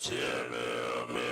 Chime me,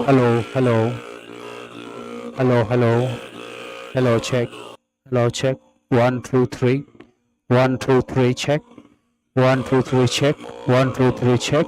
Hello, hello, hello, hello, hello, check, hello, check, 1, 2, 3, 1, 2, 3, check, 1, 2, 3, check, 1, 2, 3, check.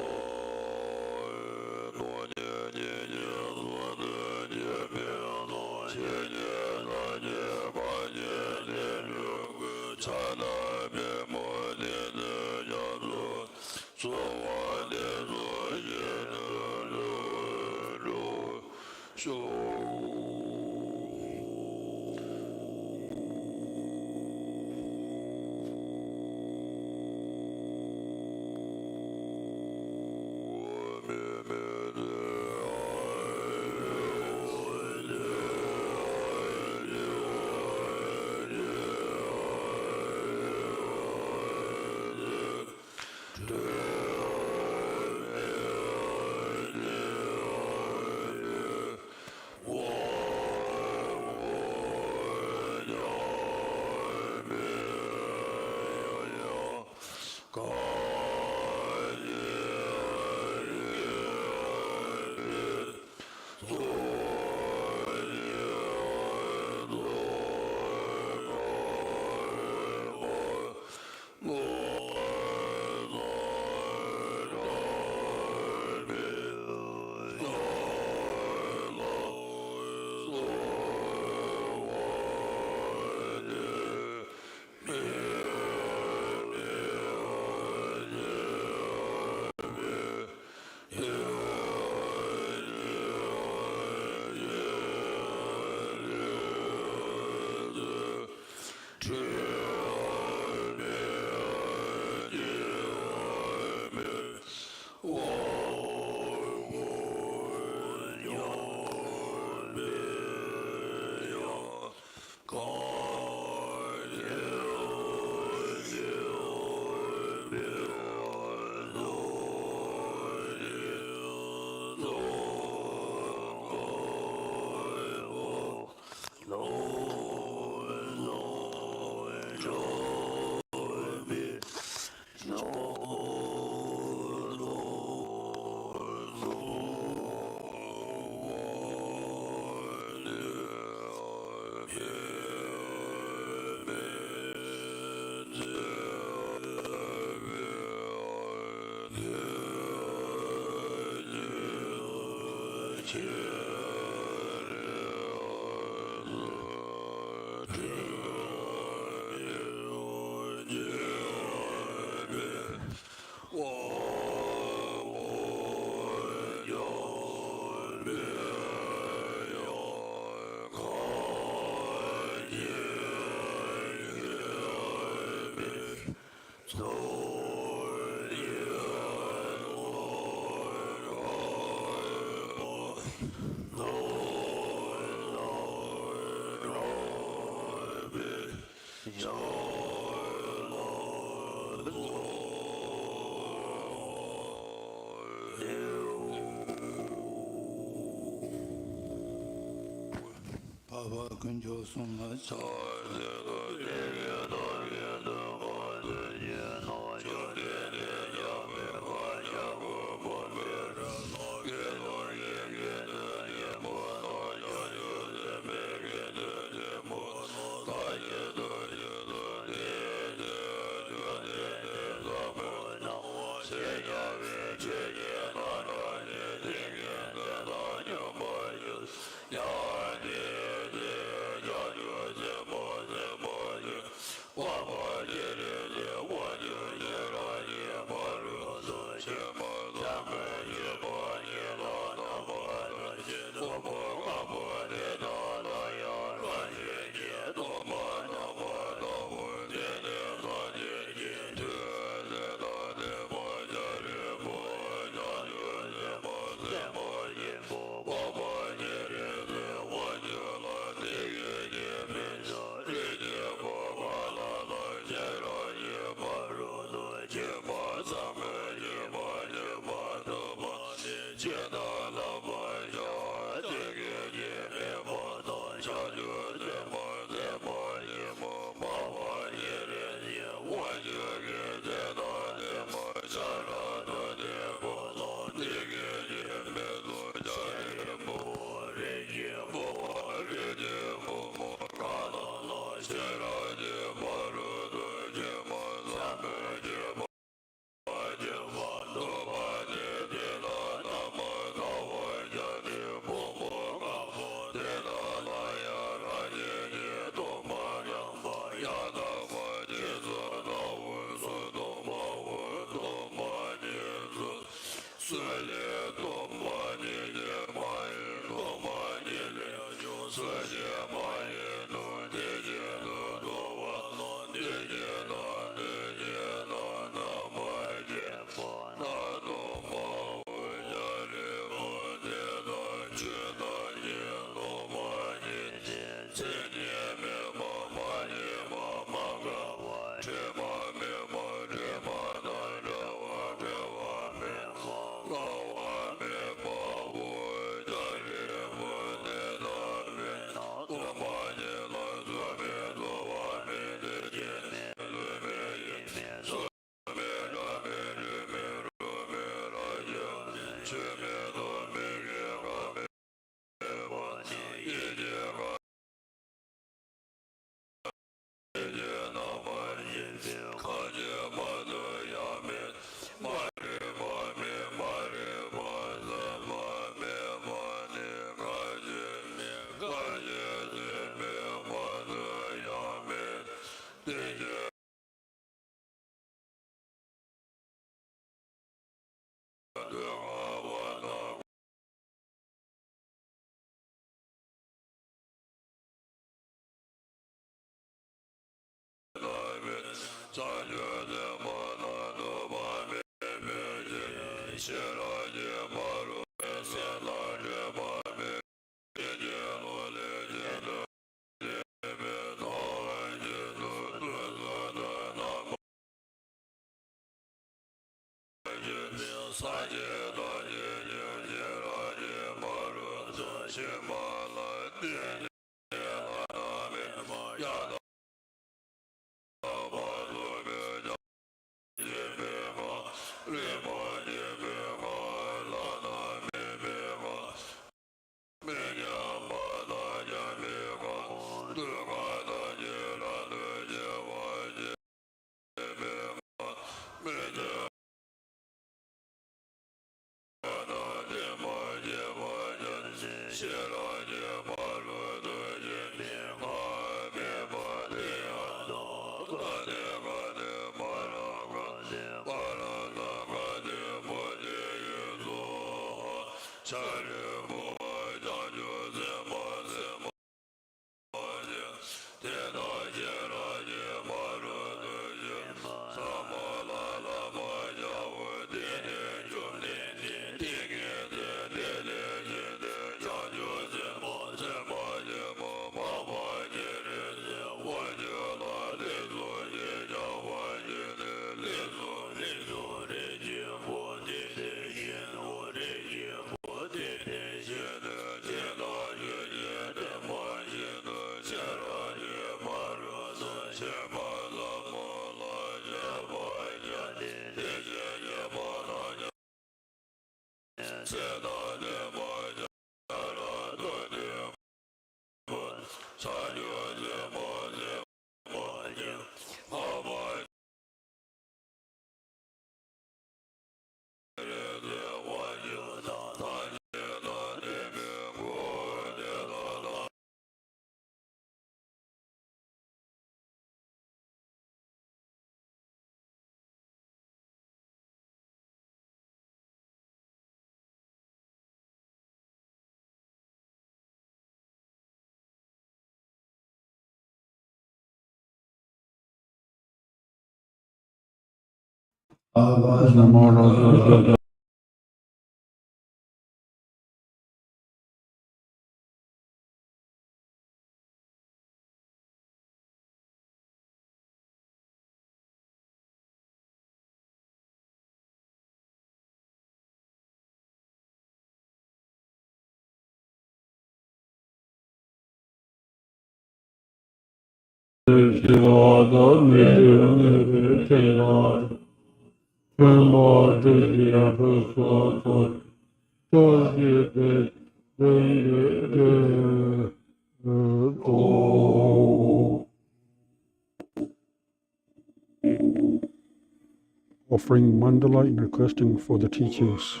Offering mandala and requesting for the teachings.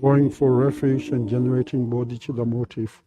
going for refuge and generating bodhicitta motive.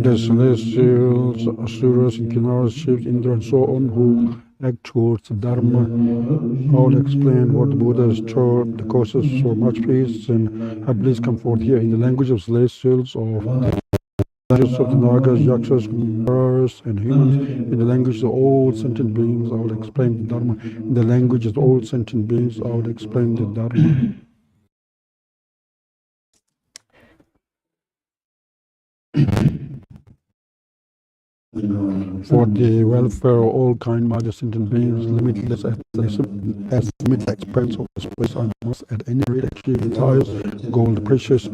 The celestials, asuras, and kinnaras, shivs, Indra, and so on, who act towards the Dharma, all explain what the Buddha has taught, the causes for much peace and have bliss come forth here in the language of celestials, of the language of the Nagas, Yakshas, Kinnaras, and humans, in the language of all sentient beings, I will explain the Dharma. In the language of all sentient beings, I will explain the Dharma. For the welfare of all kind mighty sentient beings, limitless as limitless expanse of space, I must at any rate achieve the highest gold, precious,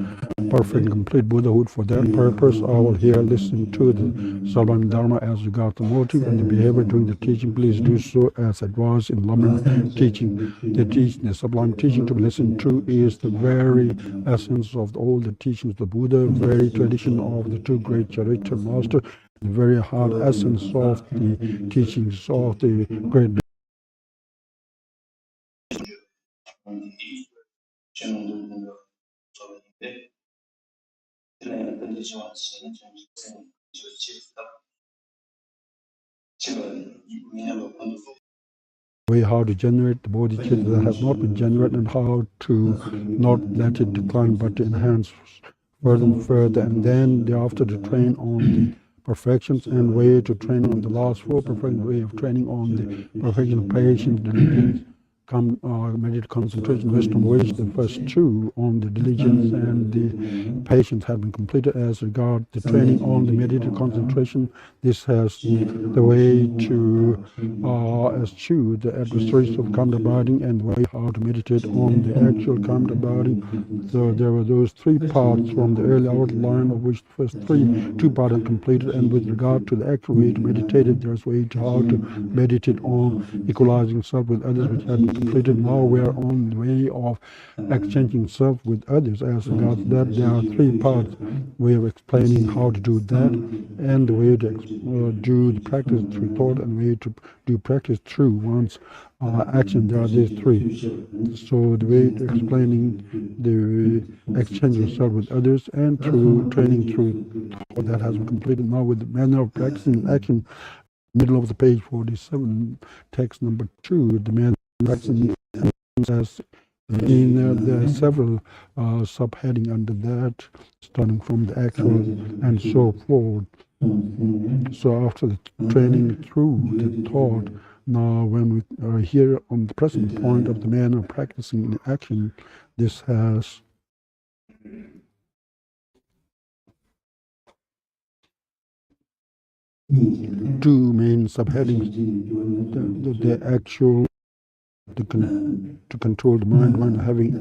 perfect, and complete Buddhahood. For that purpose, I will here listen to the sublime Dharma as regards the motive and the behavior during the teaching. Please do so as advised in Lamrim teaching. The sublime teaching to be listened to is the very essence of all the teachings of the Buddha, very tradition of the two great Charita Masters, the very hard essence of the teachings of the great way how to generate the bodhicitta that has not been generated and how to not let it decline but to enhance further and further, and then thereafter to train on the perfections and way to train on the last four perfections, way of training on the perfection of patience, diligence, meditate, concentration, wisdom, which the first two on the diligence and the patience have been completed. As regard the training on the meditate concentration, this has the way to eschew the adversaries of karma abiding and the way how to meditate on the actual karma abiding. So there were those three parts from the early outline, of which the first two parts are completed, and with regard to the actual way to meditate it, there's way to how to meditate on equalizing self with others, which have been completed. Now we are on the way of exchanging self with others. As regards that, there are three parts: way of explaining how to do that, and the way to do the practice through thought, and way to do practice through one's action. There are these three. So the way to explaining the exchange of self with others, and through training through thought, that has been completed. Now with the manner of practicing action, middle of the page 47, text number 2, the manner of practicing as there are several subheading under that, starting from the actual and so forth. So after the training through the thought, now when we are here on the present point of the manner of practicing in action, this has two main subheadings: the actual to control the mind when having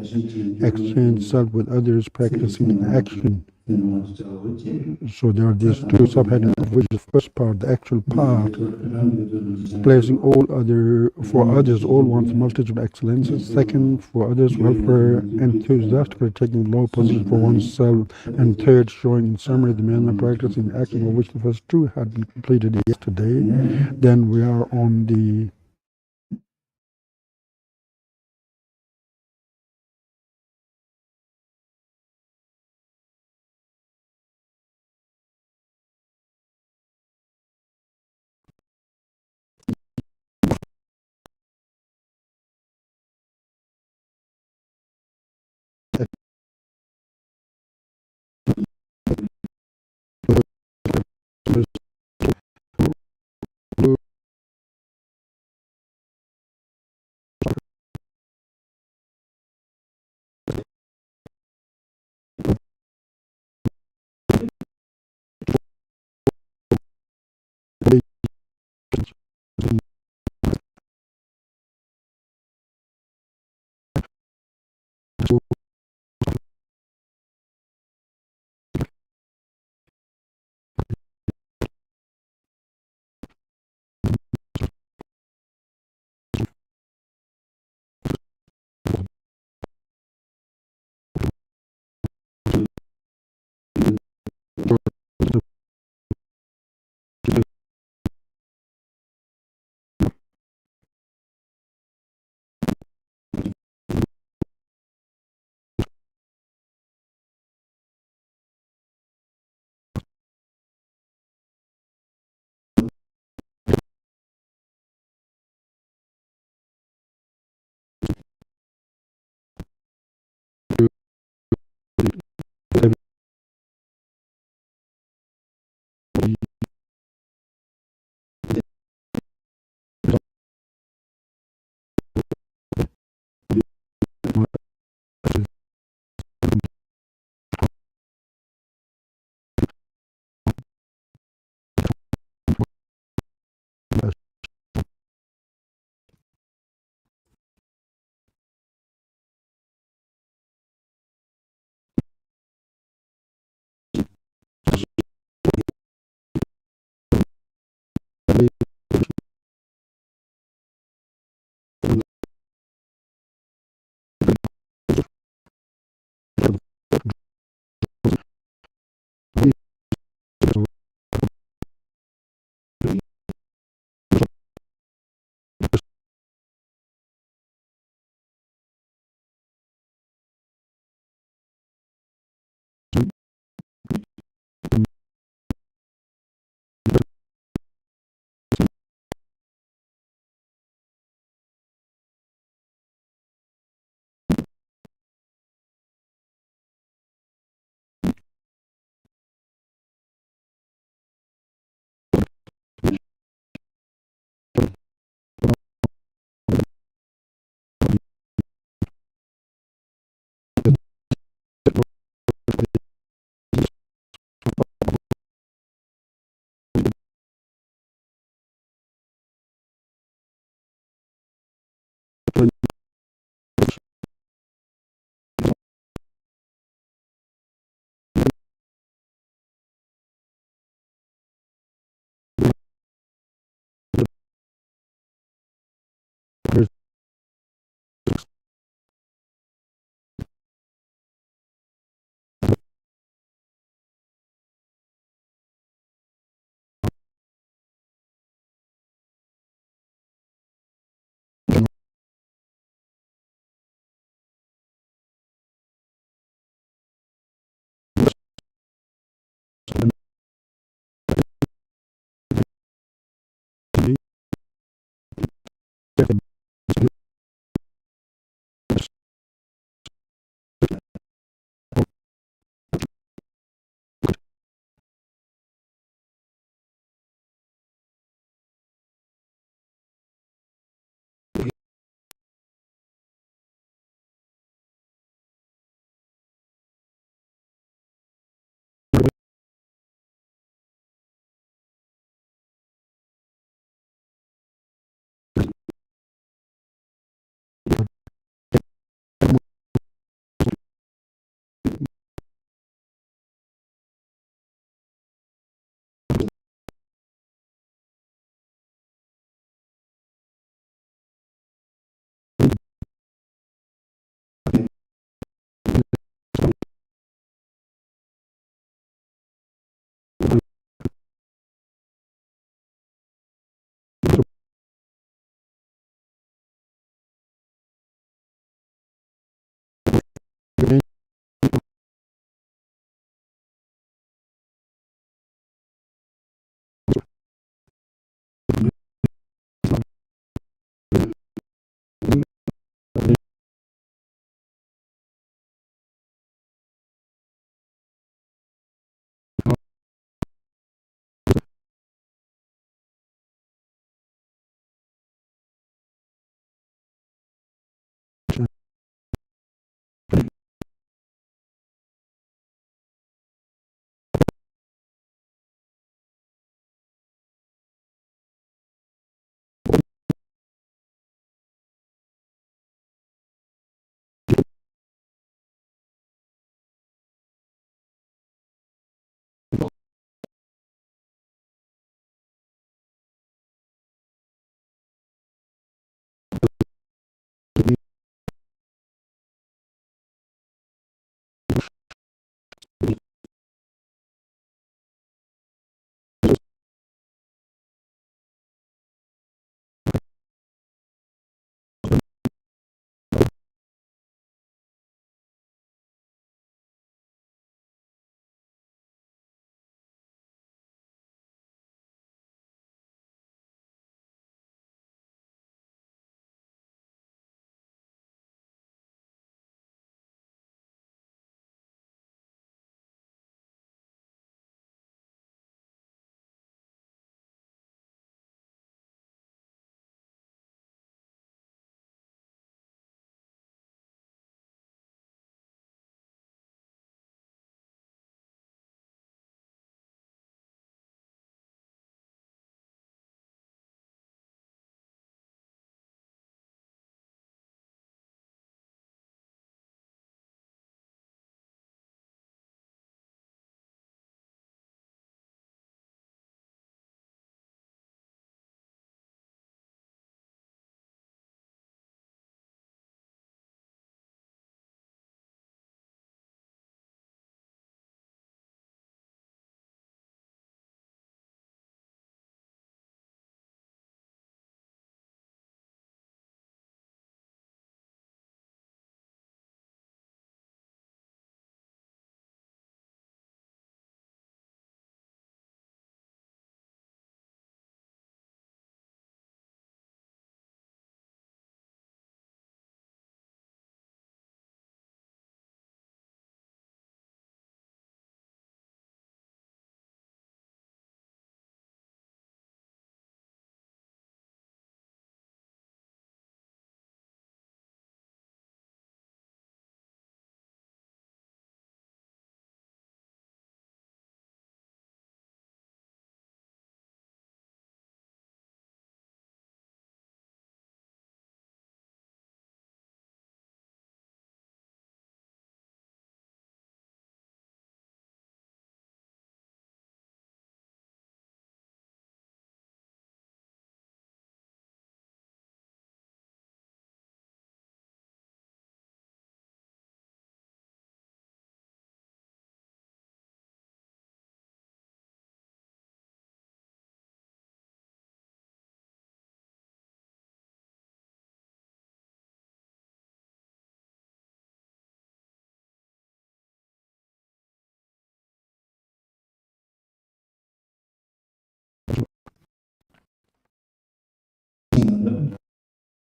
exchanged self with others, practicing in action. So there are these two subheadings, of which the first part, the actual part, placing all other for others all one's multitude of excellences. Second, for others' welfare, enthusiastically taking low position for oneself. And third, showing in summary the manner of practice in action, of which the first two had been completed yesterday. Then we are on the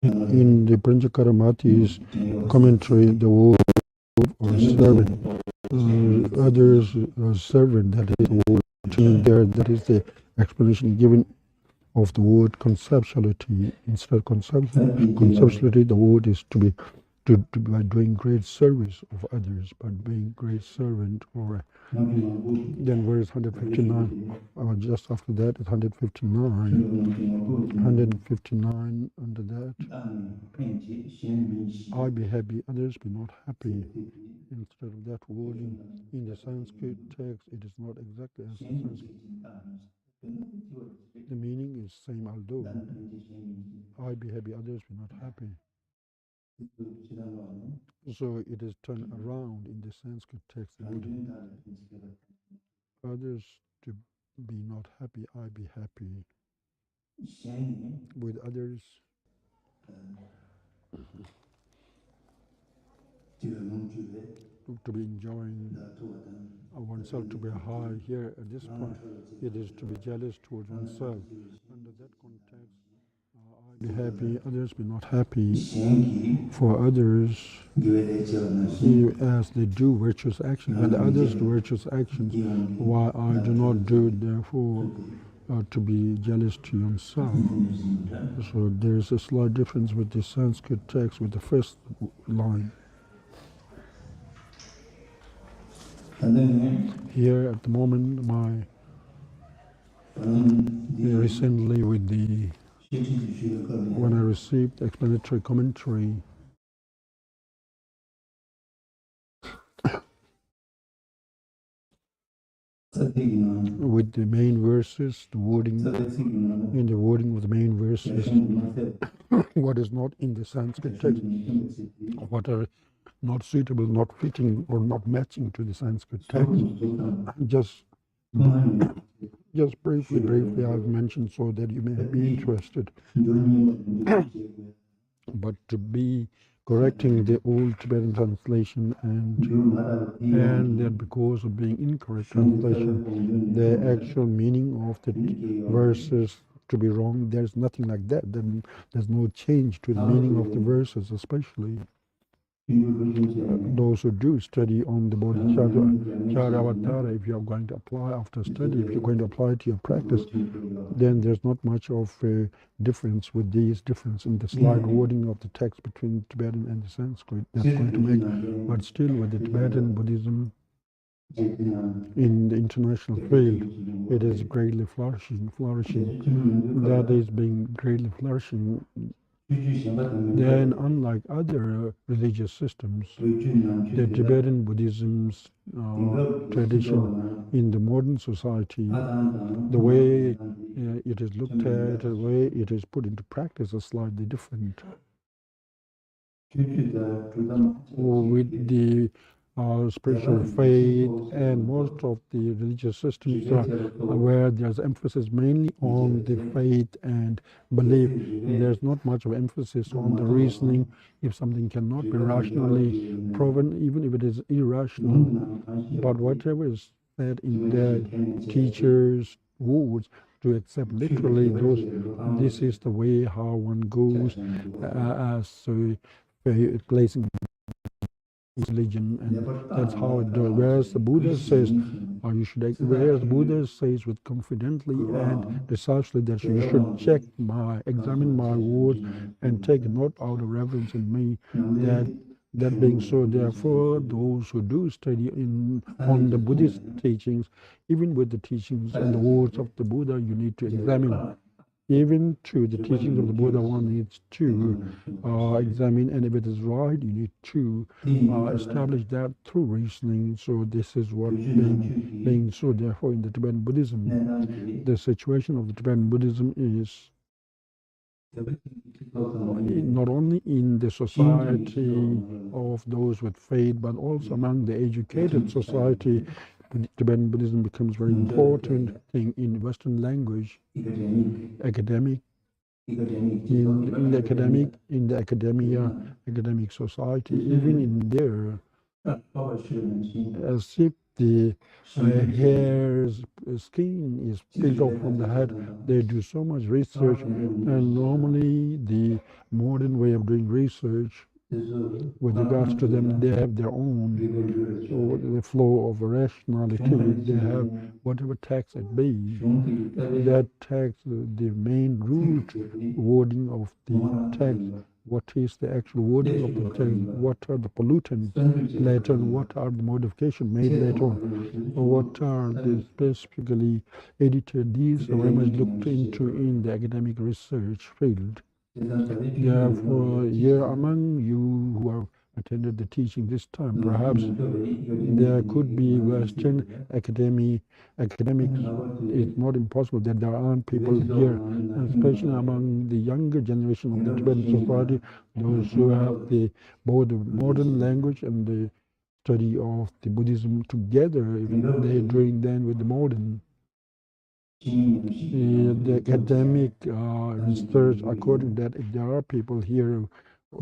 In the Panchakaramati's commentary, the word or servant, others servant, that is the word there, that is the explanation given of the word conceptuality. Instead of conceptuality, the word is to be by doing great service of others, by being great servant. Or then verse 159, just after that is 159 under that, I be happy, others be not happy. Instead of that wording in the Sanskrit text, it is not exactly as the Sanskrit. The meaning is same, although I be happy, others be not happy. So it is turned around in the Sanskrit text. Others to be not happy, I be happy. With others to be enjoying oneself, to be high. Here at this point, it is to be jealous towards oneself. Under that context, I be happy, others be not happy. For others, as they do virtuous actions, and others do virtuous actions, why I do not do it, therefore to be jealous to yourself. So there's a slight difference with the Sanskrit text, with the first line. Here at the moment, recently with the, when I received explanatory commentary, with the main verses, the wording, in the wording of the main verses, what is not in the Sanskrit text, what are not suitable, not fitting, or not matching to the Sanskrit text. Just briefly, I've mentioned so that you may be interested. But to be correcting the old Tibetan translation, and that because of being incorrect translation, the actual meaning of the verses to be wrong, there's nothing like that. Then there's no change to the meaning of the verses, especially those who do study on the Bodhisattvacarya-avatara. If you are going to apply after study, if you're going to apply it to your practice, then there's not much of a difference with these difference in the slight wording of the text between Tibetan and the Sanskrit. That's going to make, but still with the Tibetan Buddhism in the international field, it is greatly flourishing. That is being greatly flourishing. Then, unlike other religious systems, the Tibetan Buddhism's tradition in the modern society, the way it is looked at, the way it is put into practice is slightly different. With the spiritual faith and most of the religious systems where there's emphasis mainly on the faith and belief, there's not much of emphasis on the reasoning. If something cannot be rationally proven, even if it is irrational, but whatever is said in their teachers' words, to accept literally those, this is the way how one goes as placing religion, and that's how it does. Whereas the Buddha says, you should, whereas Buddha says with confidently and decisively that you should check examine my words and take note out of reverence in me. That being so, therefore, those who do study on the Buddhist teachings, even with the teachings and the words of the Buddha, you need to examine. Even to the teachings of the Buddha, one needs to examine, and if it is right, you need to establish that through reasoning. So this is what being so. Therefore, in the Tibetan Buddhism, the situation of the Tibetan Buddhism is not only in the society of those with faith, but also among the educated society. Tibetan Buddhism becomes very important thing in Western language, academic, in the academia, academic society. Even in there, as if the hair's skin is peeled off from the head. They do so much research, and normally the modern way of doing research with regards to them, they have their own, so the flow of rationality, they have whatever text it be, that text, the main root wording of the text, what is the actual wording of the text, what are the pollutants later, what are the modifications made later on, what are the specifically edited. These are very much looked into in the academic research field. Therefore, here among you who have attended the teaching this time, perhaps there could be Western academics. It's not impossible that there aren't people here, and especially among the younger generation of the Tibetan society, those who have both the modern language and the study of the Buddhism together, if they're doing then with the modern. The academic research, according to that, if there are people here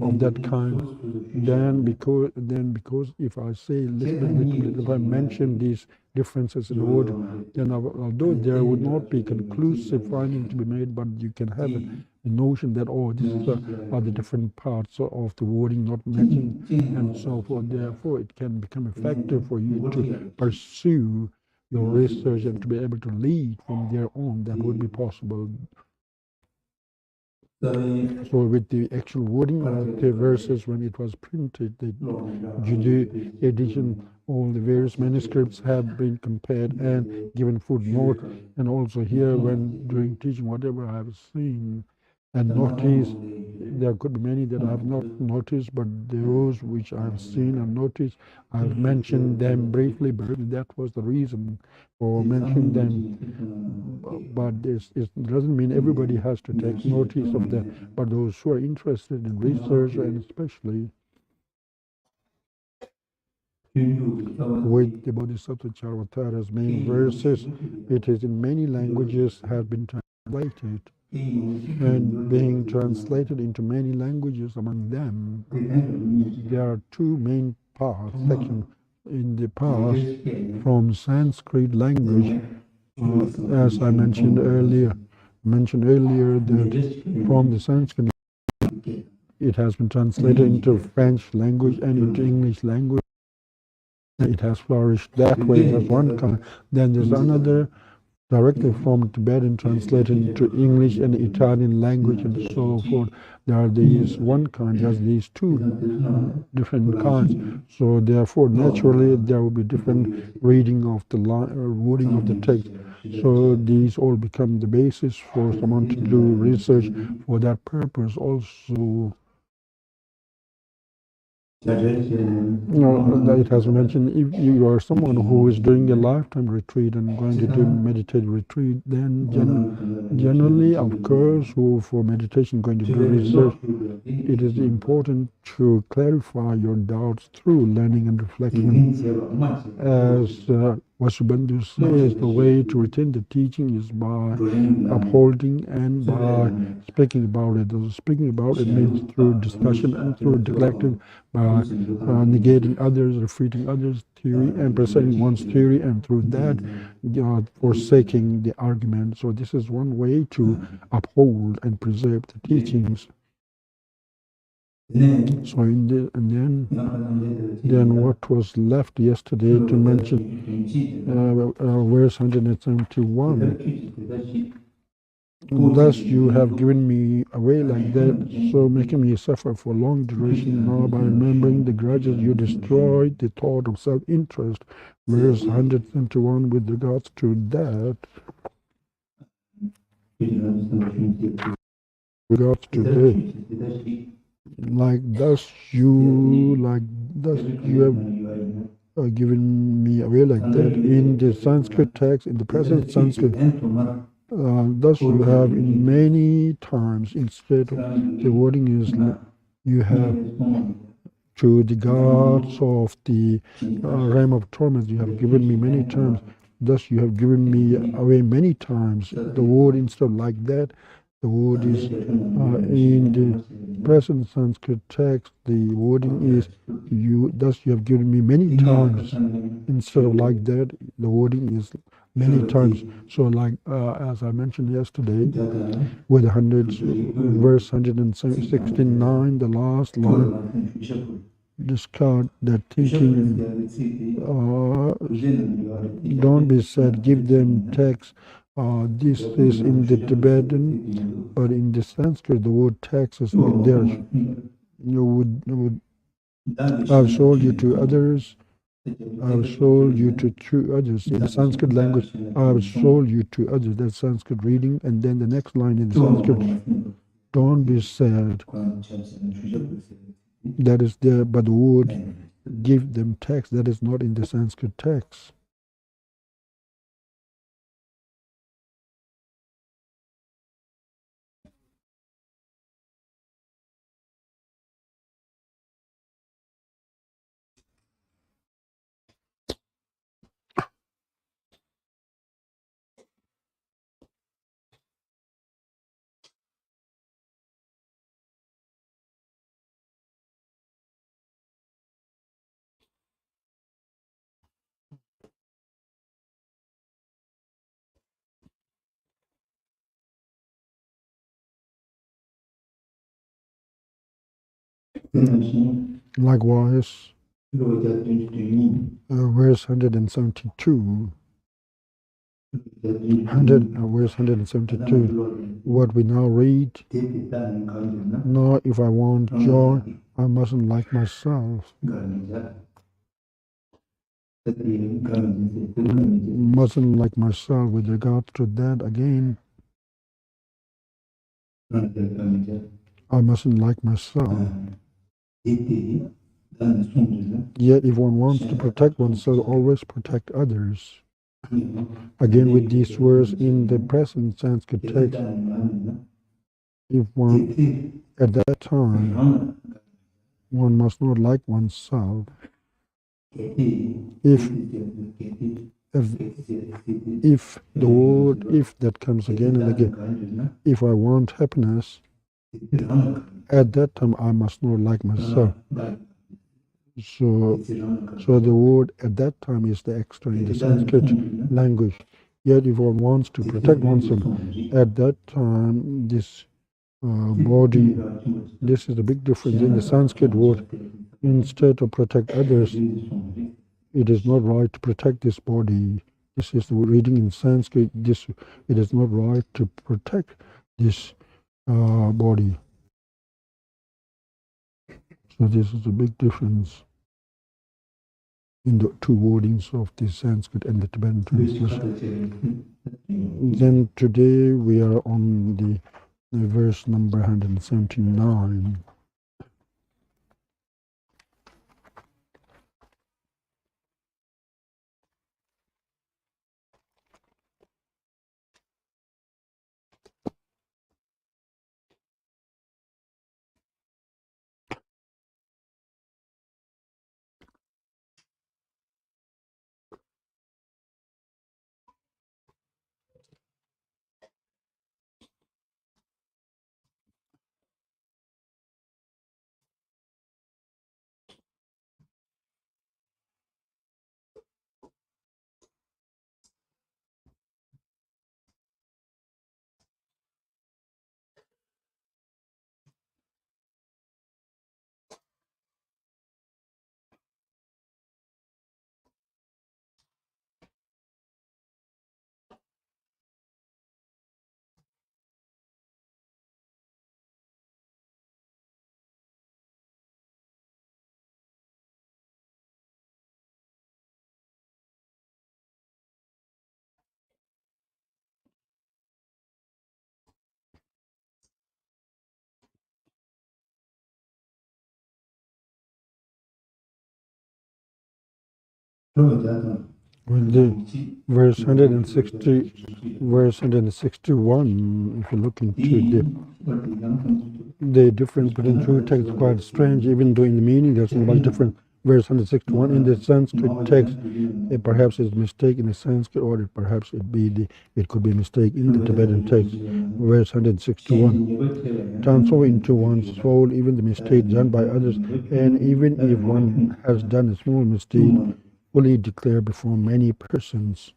of that kind, then because if I say little bit, if I mention these differences in the word, then although there would not be conclusive finding to be made, but you can have a notion that, oh, these are the different parts of the wording not matching and so forth. Therefore, it can become effective for you to pursue your research and to be able to lead from there on. That would be possible. So with the actual wording of the verses when it was printed, the Gyuto edition, all the various manuscripts have been compared and given footnote. And also here when doing teaching, whatever I have seen and noticed, there could be many that I have not noticed, but those which I have seen and noticed, I have mentioned them briefly, but that was the reason for mentioning them. But it doesn't mean everybody has to take notice of them, but those who are interested in research, and especially with the Bodhisattvacarya-avatara's main verses, it is in many languages, has been translated. And being translated into many languages, among them, there are two main parts, sections in the past from Sanskrit language, as I mentioned earlier, that from the Sanskrit it has been translated into French language and into English language. It has flourished that way. That's one kind. Then there's another directly from Tibetan translated into English and Italian language and so forth. There are these one kind, there's these two different kinds. So therefore, naturally, there will be different reading of the wording of the text. So these all become the basis for someone to do research for that purpose also. It has mentioned if you are someone who is doing a lifetime retreat and going to do meditative retreat, then generally, of course, who for meditation going to do research, it is important to clarify your doubts through learning and reflection. As Vasubandhu says, the way to retain the teaching is by upholding and by speaking about it. Speaking about it means through discussion and through neglecting, by negating others, refuting others' theory, and presenting one's theory, and through that, forsaking the argument. So this is one way to uphold and preserve the teachings. So then what was left yesterday to mention, verse 171. Thus you have given me away like that, so making me suffer for long duration. Now by remembering the grudges you destroyed the thought of self-interest. Verse 171 with regards to that. Regards to that. Like thus you have given me away like that. In the Sanskrit text, in the present Sanskrit, thus you have in many times, instead of the wording is you have to the gods of the realm of torment, you have given me many times. Thus you have given me away many times. The word instead of like that, The word is in the present Sanskrit text. The wording is thus you have given me many times. Instead of like that, the wording is many times. So like as I mentioned yesterday, with verse 169, the last line, discard that thinking. Don't be sad. Give them text. This is in the Tibetan, but in the Sanskrit, the word text is there. You would I've sold you to others. I've sold you to others. In the Sanskrit language, I've sold you to others. That's Sanskrit reading. And then the next line in the Sanskrit, don't be sad. That is there, but the word give them text, that is not in the Sanskrit text. Likewise, verse 172. Verse 172. What we now read. Now, if I want joy, I mustn't like myself. Mustn't like myself. With regard to that, again, I mustn't like myself. Yet, if one wants to protect oneself, always protect others. Again, with these words in the present Sanskrit text, if one, at that time, one must not like oneself. If the word if that comes again and again, if I want happiness, at that time I must not like myself. So the word at that time is the extra in the Sanskrit language. Yet if one wants to protect oneself, at that time this body, this is a big difference in the Sanskrit word. Instead of protect others, it is not right to protect this body. This is the reading in Sanskrit. It is not right to protect this body. So this is a big difference in the two wordings of the Sanskrit and the Tibetan translation. Then today we are on the verse number 179. With the verse 161, if you look into the difference between two texts, quite strange, even though in the meaning there's not much difference. verse 161 in the Sanskrit text. Perhaps it's a mistake in the Sanskrit, or it could be a mistake in the Tibetan text. Verse 161. Transfer into one's soul even the mistake done by others, and even if one has done a small mistake, fully declare before many persons.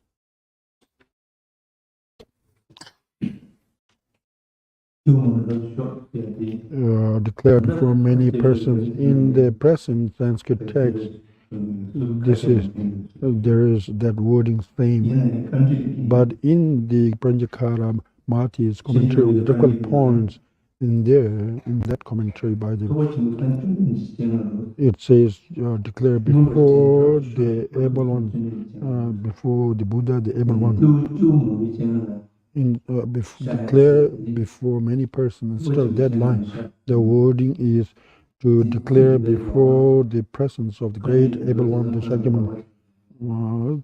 Declare before many persons. In the present Sanskrit text, there is that wording same, but in the Panchakarya-avatara's commentary on the difficult points, in that commentary by the, it says declare before the able one, before the Buddha, the able one. Declare before many persons. Instead of that line, the wording is to declare before the presence of the great able one, the Shakyaman. So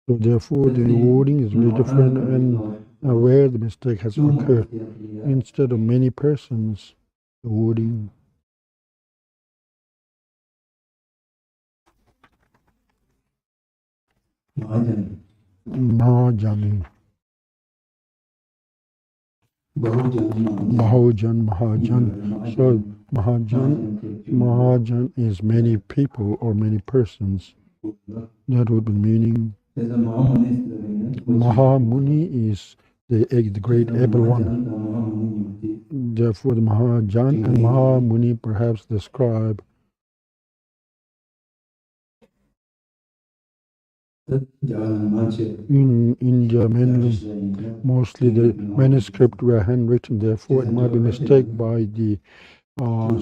therefore, the wording is very different, and where the mistake has occurred. Instead of many persons, the wording. Mahajani. Mahajan. So Mahajan is many people or many persons. That would be meaning. Mahamuni is the great able one. Therefore, the Mahajan and Mahamuni perhaps describe. In India, mostly the manuscript were handwritten, therefore it might be mistake by the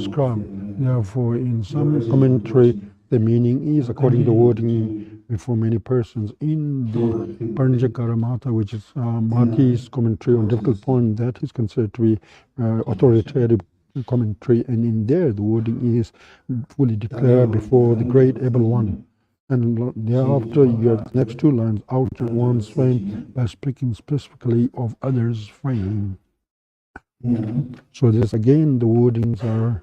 scribe. Therefore, in some commentary, the meaning is according to the wording before many persons. In the Panchakarya-avatara, which is Mati's commentary on difficult point, that is considered to be authoritative commentary, and in there the wording is fully declared before the great able one. And thereafter, you have the next two lines, outer one's fame by speaking specifically of others' fame. So this again, the wordings are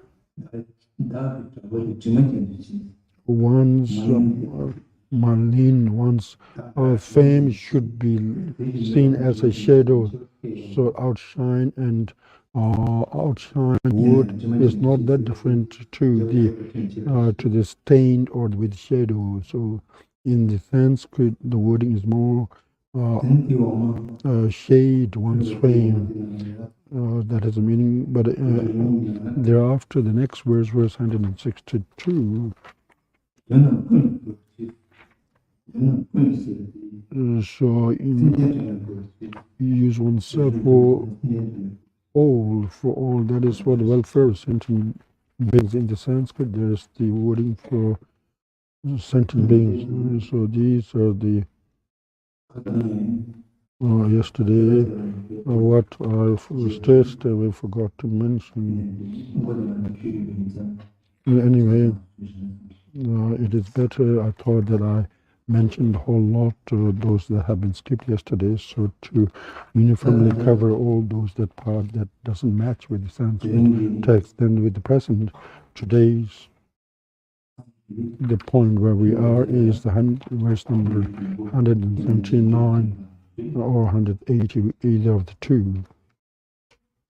one's one's fame should be seen as a shadow, so outshine and outshine wood is not that different to the stained or with shadow. So in the Sanskrit, the wording is more shade one's fame. That has a meaning, but thereafter, the next verse 162. So use oneself for all, that is for the welfare of sentient beings. In the Sanskrit, there is the wording for sentient beings. So these are the yesterday what I stressed, we forgot to mention. Anyway, it is better, I thought, that I mentioned a whole lot those that have been skipped yesterday, so to uniformly cover all those that part that doesn't match with the Sanskrit text. Then with the present, today's, the point where we are is the verse number 179 or 180, either of the two.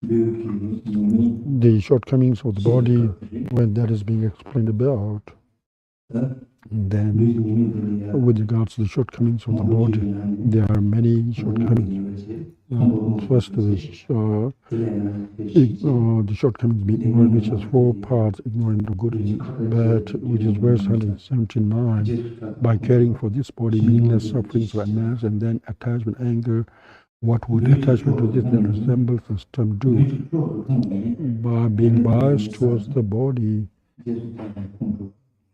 The shortcomings of the body, when that is being explained about, then with regards to the shortcomings of the body, there are many shortcomings. First, the shortcomings being ignorant, which has four parts: ignorant of good and bad, which is verse 179. By caring for this body, meaningless sufferings of mass, and then attachment, anger. What would attachment to this that resembles the stem do? By being biased towards the body,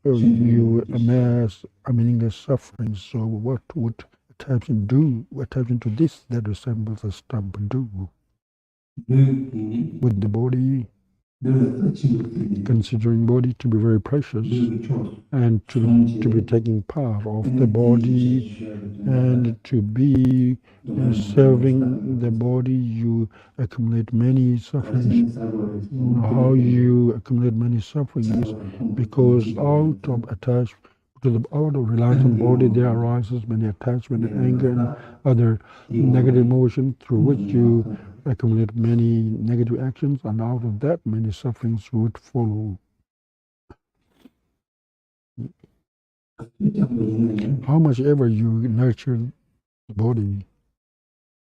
you amass a meaningless suffering. So what would attachment do? Attachment to this that resembles a stump do? With the body, considering body to be very precious and to be taking part of the body and to be serving the body, you accumulate many sufferings. How you accumulate many sufferings because out of attachment out of reliance on body there arises many attachment and anger and other negative emotions through which you accumulate many negative actions, and out of that many sufferings would follow. How much ever you nurture the body,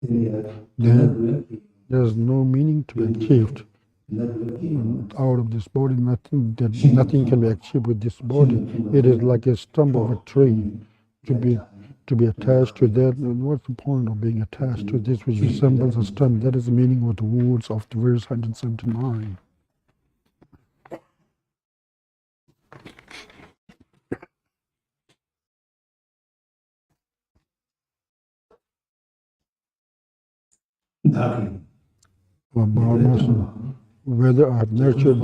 then there's no meaning to be achieved out of this body. Nothing can be achieved with this body. It is like a stump of a tree. To be attached to that, what's the point of being attached to this which resembles a stump? That is the meaning of the words of the verse 179. Whether I have nurtured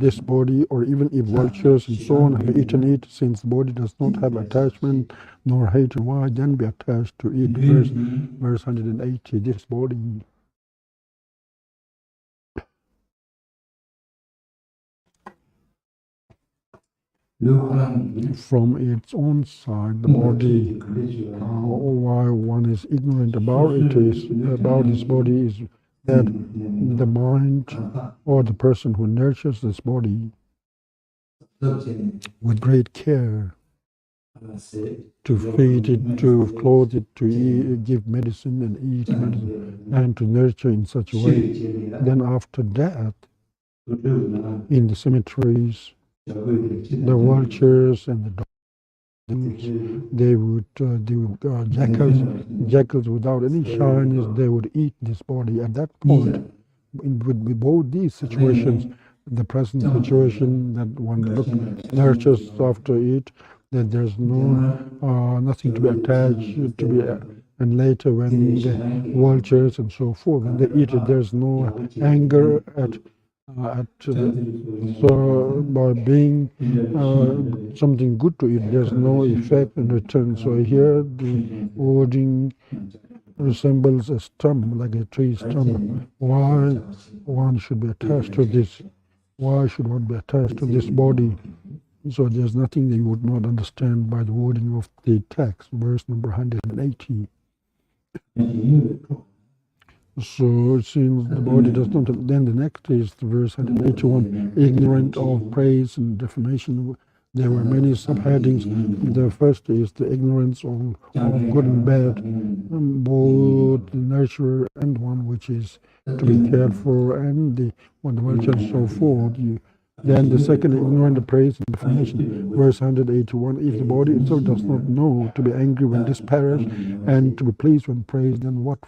this body, or even if vultures and so on have eaten it, since the body does not have attachment nor hatred, why then be attached to it? Verse 180, this body. From its own side, the body, why one is ignorant about this body is that the mind or the person who nurtures this body with great care to feed it, to clothe it, to eat, give medicine and eat medicine, and to nurture in such a way, then after that, in the cemeteries, the vultures and the dogs, they would jackals without any shyness, they would eat this body. At that point, with both these situations, the present situation that one nurtures after it, that there's nothing to be attached to be, and later when the vultures and so forth, when they eat it, there's no anger so by being something good to it, there's no effect in return. So here the wording resembles a stump, like a tree stump. Why one should be attached to this? Why should one be attached to this body? So there's nothing that you would not understand by the wording of the text, verse number 180. So since the body does not, then the next is the verse 181, ignorant of praise and defamation. There were many subheadings. The first is the ignorance of good and bad, both the nurturer and one which is to be cared for, and the virtue and so forth. Then the second, ignorant of praise and defamation, verse 181. If the body itself does not know to be angry when disparaged and to be pleased when praised, then what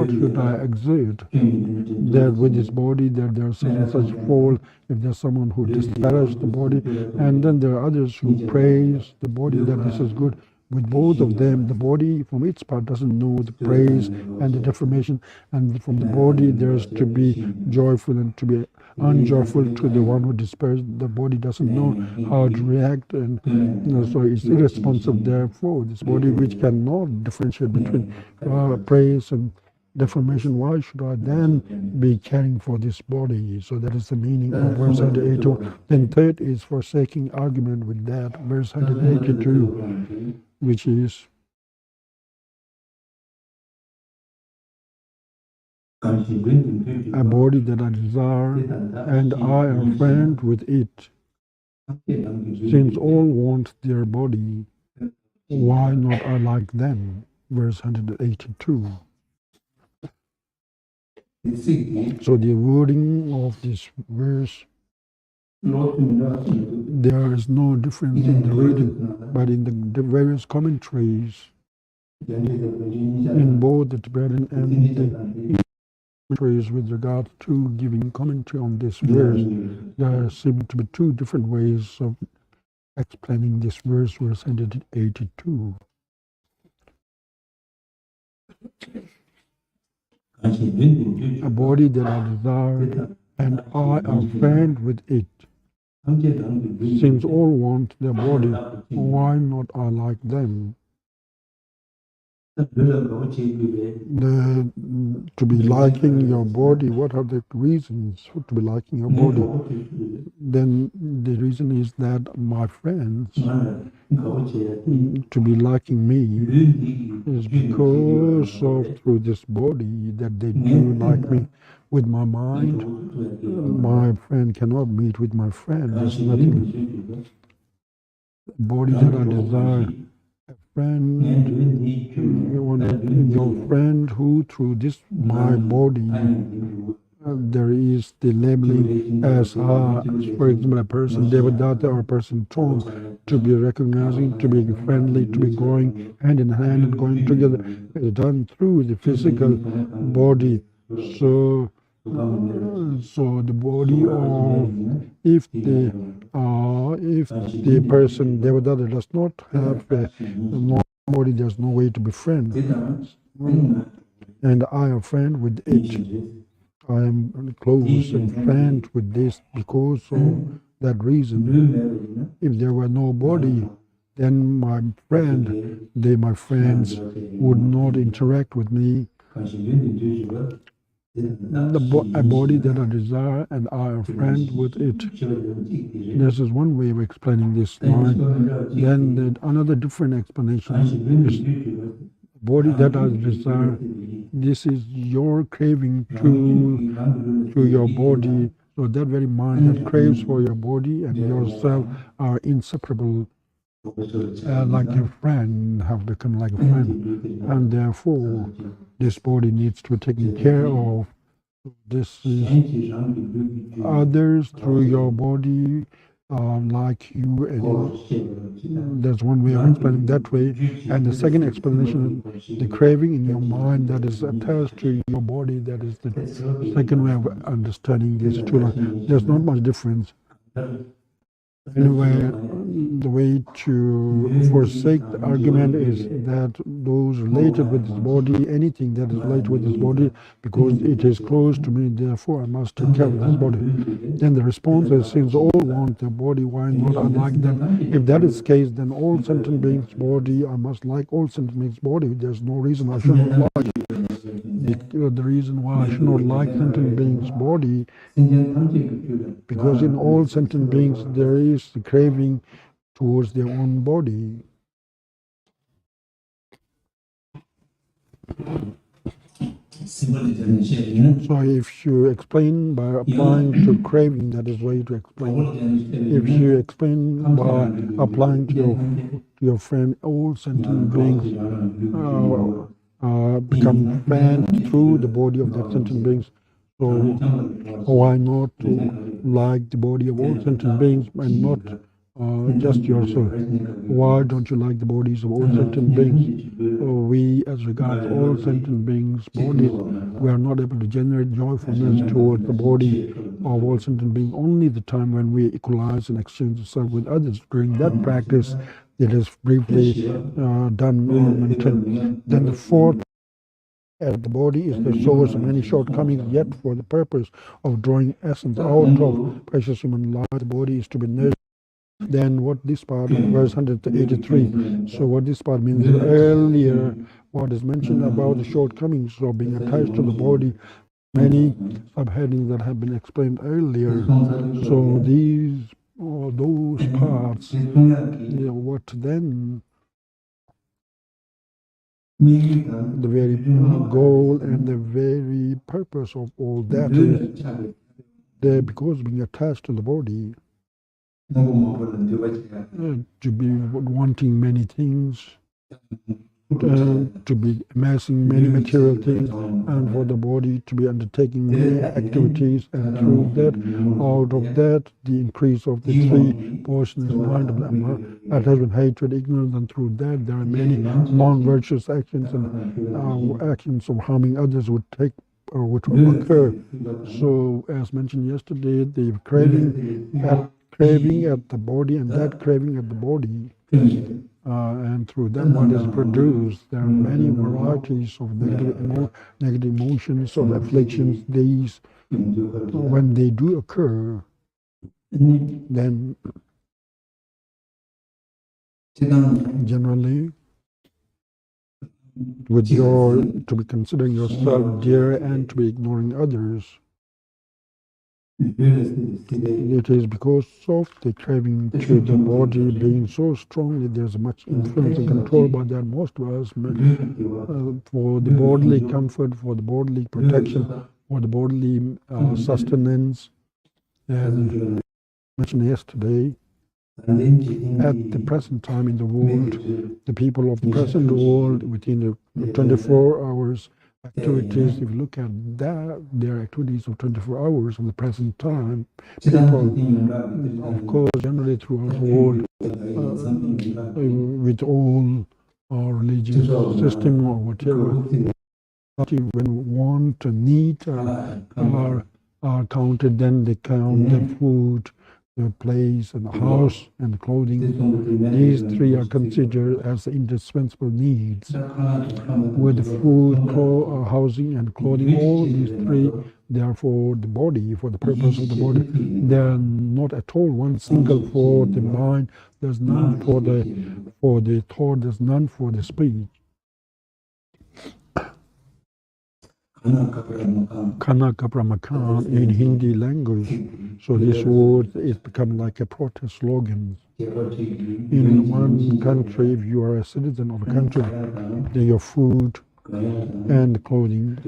should I exert? That with this body, there's such and such fall, if there's someone who disparages the body, and then there are others who praise the body, that this is good. With both of them, the body from its part doesn't know the praise and the defamation, and from the body there's to be joyful and to be unjoyful to the one who disparages. The body doesn't know how to react, and so it's irresponsive. Therefore, this body which cannot differentiate between praise and defamation, why should I then be caring for this body? So that is the meaning of verse 182. Then third is forsaking argument with that, verse 182, which is a body that I desire, and I am friend with it. Since all want their body, why not I like them? Verse 182. So the wording of this verse, there is no difference in the reading, but in the various commentaries, in both the Tibetan and the commentaries with regard to giving commentary on this verse, there seem to be two different ways of explaining this verse 182. A body that I desire, and I are friend with it. Since all want their body, why not I like them? To be liking your body, what are the reasons to be liking your body? Then the reason is that my friends to be liking me is because of through this body that they do like me. With my mind, my friend cannot meet with my friend. There's nothing. Body that I desire. Friend, your friend who through this my body there is the labeling as for example a person Devadatta or a person Tom to be recognizing, to be friendly, to be going hand in hand and going together is done through the physical body. So the body of if the person Devadatta does not have a body, there's no way to be friend. And I am friend with it. I am close and friend with this because of that reason. If there were no body, then my friends would not interact with me. A body that I desire and I am friend with it. This is one way of explaining this line. Then another different explanation is body that I desire. This is your craving to your body. So that very mind that craves for your body and yourself are inseparable. Like a friend, have become like a friend, and therefore this body needs to be taken care of. This is others through your body like you, and there's one way of explaining that way. And the second explanation is the craving in your mind that is attached to your body. That is the second way of understanding these two lines. There's not much difference. Anyway, the way to forsake the argument is that those related with this body, anything that is related with this body, because it is close to me, therefore I must take care of this body. Then the response is, since all want their body, why not I like them? If that is the case, then all sentient beings' body, I must like all sentient beings' body. There's no reason I should not like. The reason why I should not like sentient beings' body, because in all sentient beings there is the craving towards their own body. So if you explain by applying to craving, that is way to explain. If you explain by applying to your friend, all sentient beings become friends through the body of that sentient beings. So why not to like the body of all sentient beings and not just yourself? Why don't you like the bodies of all sentient beings? We, as regards all sentient beings' bodies, we are not able to generate joyfulness towards the body of all sentient beings. Only the time when we equalize and exchange ourselves with others. During that practice, it is briefly done or mentioned. Then the fourth, as the body is the source of many shortcomings, yet for the purpose of drawing essence out of precious human life, the body is to be nurtured. Then what this part, verse 183. So what this part means earlier, what is mentioned about the shortcomings of being attached to the body, many subheadings that have been explained earlier. So these or those parts, what then the very goal and the very purpose of all that is there, because being attached to the body, to be wanting many things, to be amassing many material things, and for the body to be undertaking many activities, and through that, out of that, the increase of the three portions, mind of attachment, hatred, ignorance, and through that, there are many non-virtuous actions and actions of harming others would take or which will occur. So, as mentioned yesterday, the craving at the body and that craving at the body. And through that what is produced, there are many varieties of negative emotions, of afflictions. These when they do occur, then generally withdraw to be considering yourself dear and to be ignoring others. It is because of the craving to the body being so strong that there's much influence and control by that most of us for the bodily comfort, for the bodily protection, for the bodily sustenance. And mentioned yesterday, at the present time in the world, the people of the present world within the 24 hours activities, if you look at that, their activities of 24 hours of the present time, people, of course, generally throughout the world, with all our religious system or whatever, when want and need are counted, then they count the food, the place, and the house, and the clothing. These three are considered as indispensable needs. With the food, housing, and clothing, all these three, they are for the body, for the purpose of the body. They are not at all one single for the mind. There's none for the thought. There's none for the speech. Kana Kapra Makan in Hindi language. So this word is become like a protest slogan. In one country, if you are a citizen of a country, your food and clothing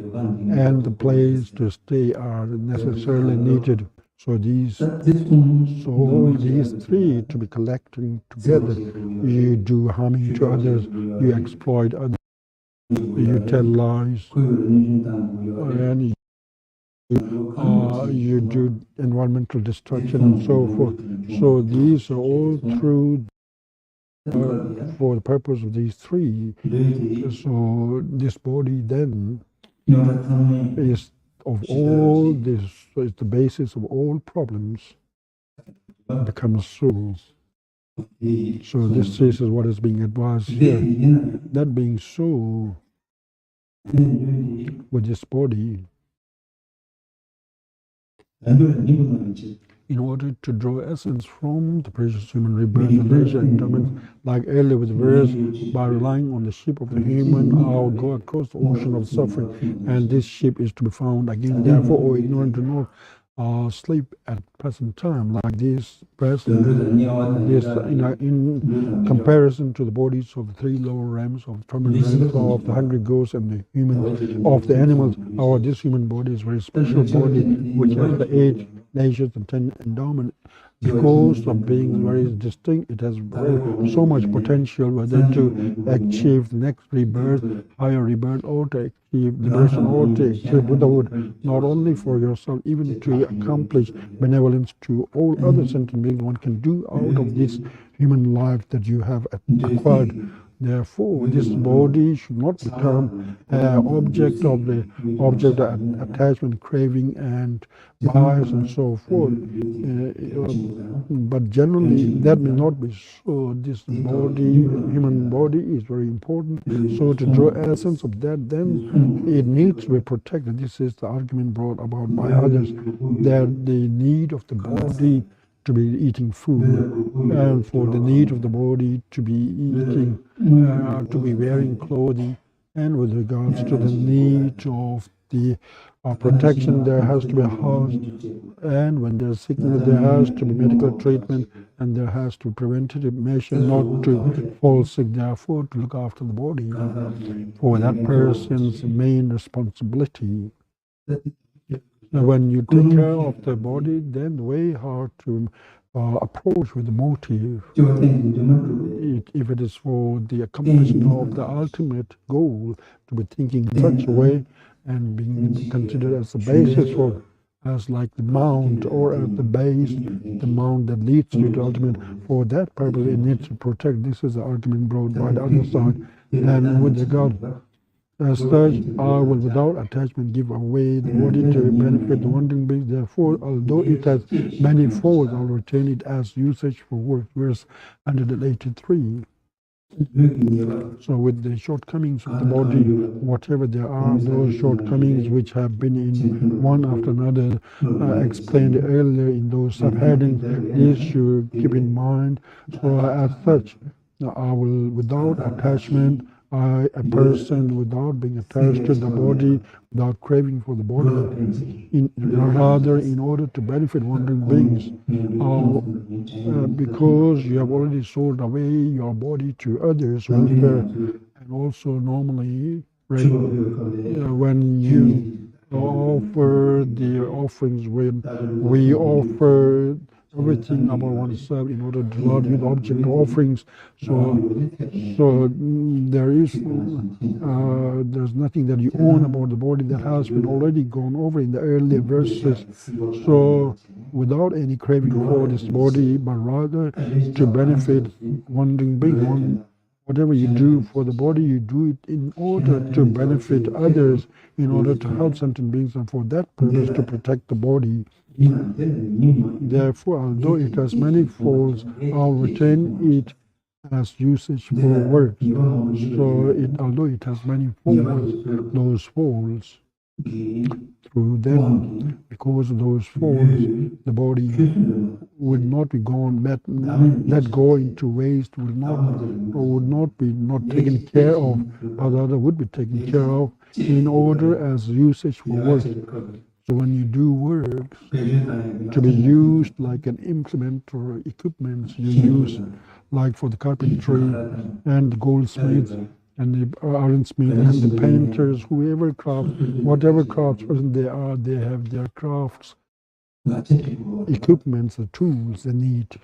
and the place to stay are necessarily needed. So these three to be collecting together. You do harming to others, you exploit others, you tell lies, and you do environmental destruction and so forth. So these are all through for the purpose of these three. So this body then is of all this, so it's the basis of all problems, becomes so. So this is what is being advised here. That being so, with this body, in order to draw essence from the precious human rebirth and leisure endowments, like earlier with the verse, by relying on the ship of the human, I'll go across the ocean of suffering, and this ship is to be found again. Therefore, O ignorant, do not sleep at present time, like this person, this in comparison to the bodies of the three lower realms, of the permanent realms, of the hungry ghosts and the human, of the animals. This human body is a very special body, which has the 8 nations and 10 endowments. Because of being very distinct, it has so much potential, whether to achieve the next rebirth, higher rebirth, or to achieve liberation, or to achieve Buddhahood, not only for yourself, even to accomplish benevolence to all other sentient beings. One can do out of this human life that you have acquired. Therefore, this body should not become object of attachment, craving, and bias, and so forth. But generally, that may not be so. This body, human body, is very important. So to draw essence of that, then it needs to be protected. This is the argument brought about by others, that the need of the body to be eating food, and for the need of the body to be eating, to be wearing clothing, and with regards to the need of the protection, there has to be a house, and when there's sickness, there has to be medical treatment, and there has to be preventative measure not to fall sick. Therefore, to look after the body for that person's main responsibility. When you take care of the body, then the way how to approach with the motive, if it is for the accomplishment of the ultimate goal, to be thinking in such a way and being considered as the basis for, as like the mount, or at the base, the mount that leads you to ultimate. For that purpose, it needs to protect. This is the argument brought by the other side. And with regard as such, I will without attachment give away the body to benefit the wandering beings. Therefore, although it has many folds, I'll retain it as usage for work. Verse 183. So with the shortcomings of the body, whatever there are, those shortcomings which have been in one after another explained earlier in those subheadings, these should keep in mind. So as such, I will, without attachment, a person without being attached to the body, without craving for the body, rather in order to benefit wandering beings, because you have already sold away your body to others' welfare, and also normally when you offer the offerings, when we offer everything about oneself in order to love you, the object of offerings. So there's nothing that you own about the body that has been already gone over in the earlier verses. So without any craving for this body, but rather to benefit wandering being. Whatever you do for the body, you do it in order to benefit others, in order to help sentient beings, and for that purpose to protect the body. Therefore, although it has many folds, I'll retain it as usage for works. So, although it has many folds, those folds, through them, because of those folds, the body would not be gone, let go into waste, would not be taken care of, but rather would be taken care of in order as usage for work. So when you do works to be used like an implement or equipment, you use like for the carpentry and the goldsmiths and the ironsmiths and the painters, whoever crafts, whatever craftsperson they are, they have their crafts, equipments, the tools they need.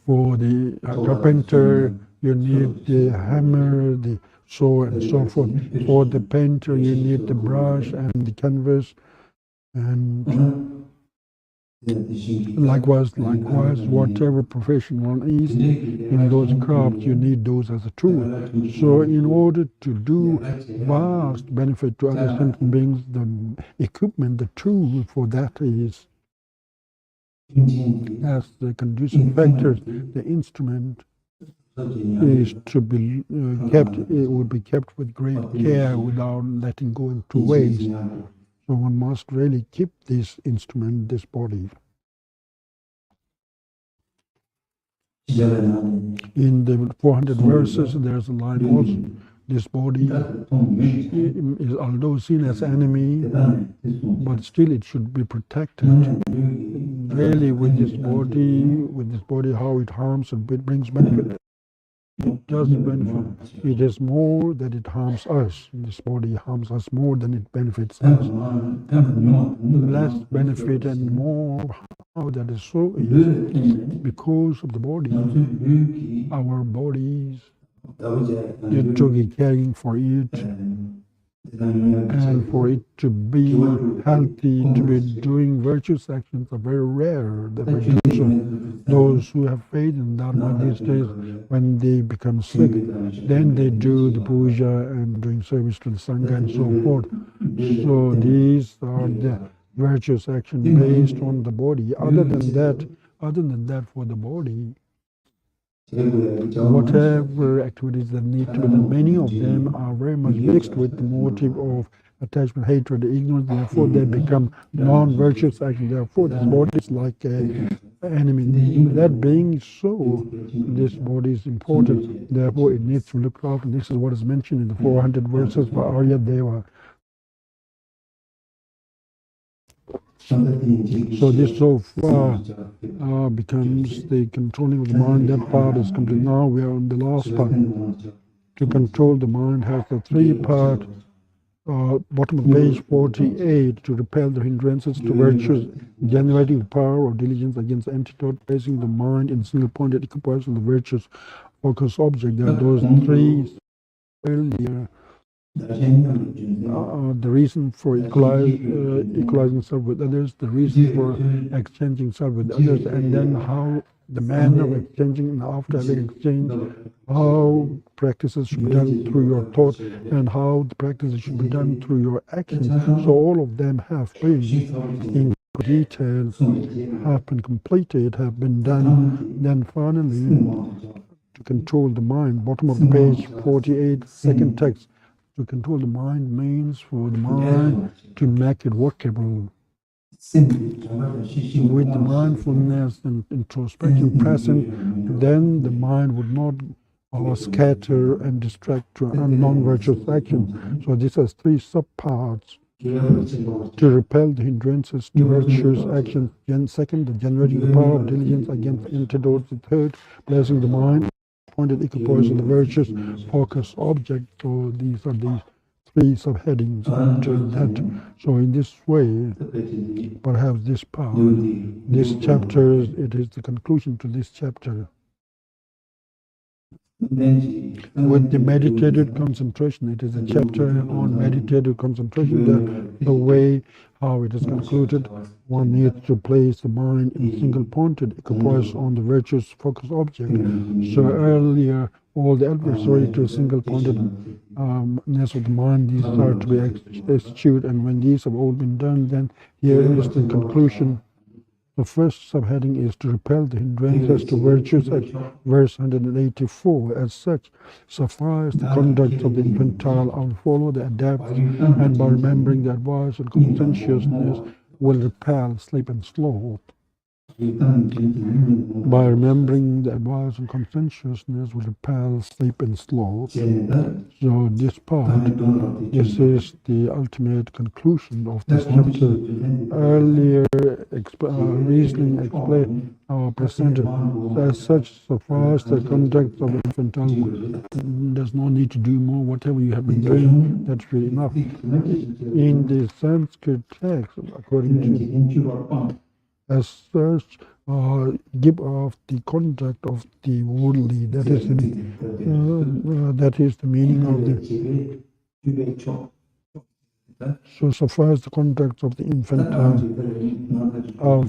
For the carpenter, you need the hammer, the saw, and so forth. For the painter, you need the brush and the canvas, and likewise, whatever profession one is in those crafts, you need those as a tool. So in order to do vast benefit to other sentient beings, the equipment, the tool for that is, as the conducive factors, the instrument is to be kept, it would be kept with great care without letting go into waste. So one must really keep this instrument, this body. In the 400 verses, there's a line also, this body is, although seen as enemy, but still it should be protected. Really with this body, how it harms and brings benefit. It does benefit. It is more that it harms us. This body harms us more than it benefits us. Less benefit and more how that is so is because of the body. Our bodies, you took it caring for it, and for it to be healthy, to be doing virtuous actions are very rare. Those who have faith in Dharma these days, when they become sick, then they do the puja and doing service to the Sangha and so forth. So these are the virtuous actions based on the body. Other than that, for the body, whatever activities that need to be done, many of them are very much mixed with the motive of attachment, hatred, ignorance. Therefore, they become non-virtuous actions. Therefore, this body is like an enemy. That being so, this body is important. Therefore, it needs to look after. This is what is mentioned in the 400 verses for Arya Deva. So this so far becomes the controlling of the mind. That part is complete. Now we are on the last part. To control the mind has the three-part, bottom of page 48, to repel the hindrances to virtues, generating the power of diligence against antidote, placing the mind in single-pointed occupation of the virtues focus object. There are those three earlier. The reason for equalizing self with others, the reason for exchanging self with others, and then how the manner of exchanging, and after having exchanged, how practices should be done through your thought, and how the practices should be done through your actions. So all of them have been in detail, have been completed, have been done. Then finally, to control the mind. Bottom of the page 48, second text. To control the mind means for the mind to make it workable. With the mindfulness and introspection present, then the mind would not scatter and distract to non-virtuous action. So this has three subparts. To repel the hindrances to virtuous action. Second, the generating the power of diligence against antidotes. The third, placing the mind pointed equipoise of the virtuous focus object. So these are the three subheadings into that. So in this way, perhaps this part, this chapter, it is the conclusion to this chapter. With the meditated concentration, it is a chapter on meditated concentration, the way how it is concluded. One needs to place the mind in single-pointed equipoise on the virtuous focus object. So earlier, all the adversary to single-pointedness of the mind, these are to be eschewed, and when these have all been done, then here is the conclusion. The first subheading is to repel the hindrances to virtues at verse 184. As such, so far as the conduct of the infantile, I will follow the adapt, and by remembering the advice and conscientiousness will repel sleep and sloth. By remembering the advice and conscientiousness will repel sleep and sloth. So this part, this is the ultimate conclusion of this chapter. Earlier reasoning explained presented. As such, so far as the conduct of infantile, there's no need to do more. Whatever you have been doing, that's really enough. In the Sanskrit text, according to as such, give off the conduct of the worldly. That is the meaning of the. So far as the conduct of the infantile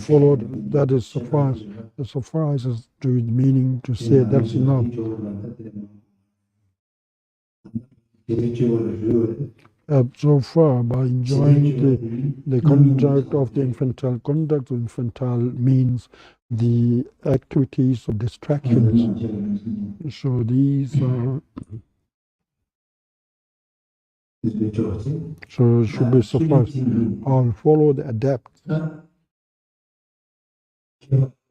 followed, that is suffice. Suffices to the meaning to say that's enough. So far, by enjoying the conduct of the infantile, conduct of infantile means the activities of distractions. So these are, so should be suffice. I'll follow the adepts.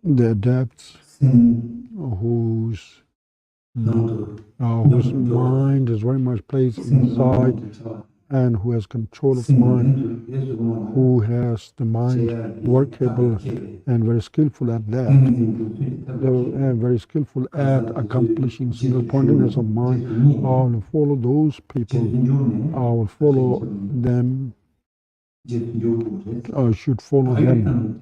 The adepts whose mind is very much placed inside, and who has control of mind, who has the mind workable and very skillful at that, and very skillful at accomplishing single-pointedness of mind. I will follow those people. I will follow them. I should follow them.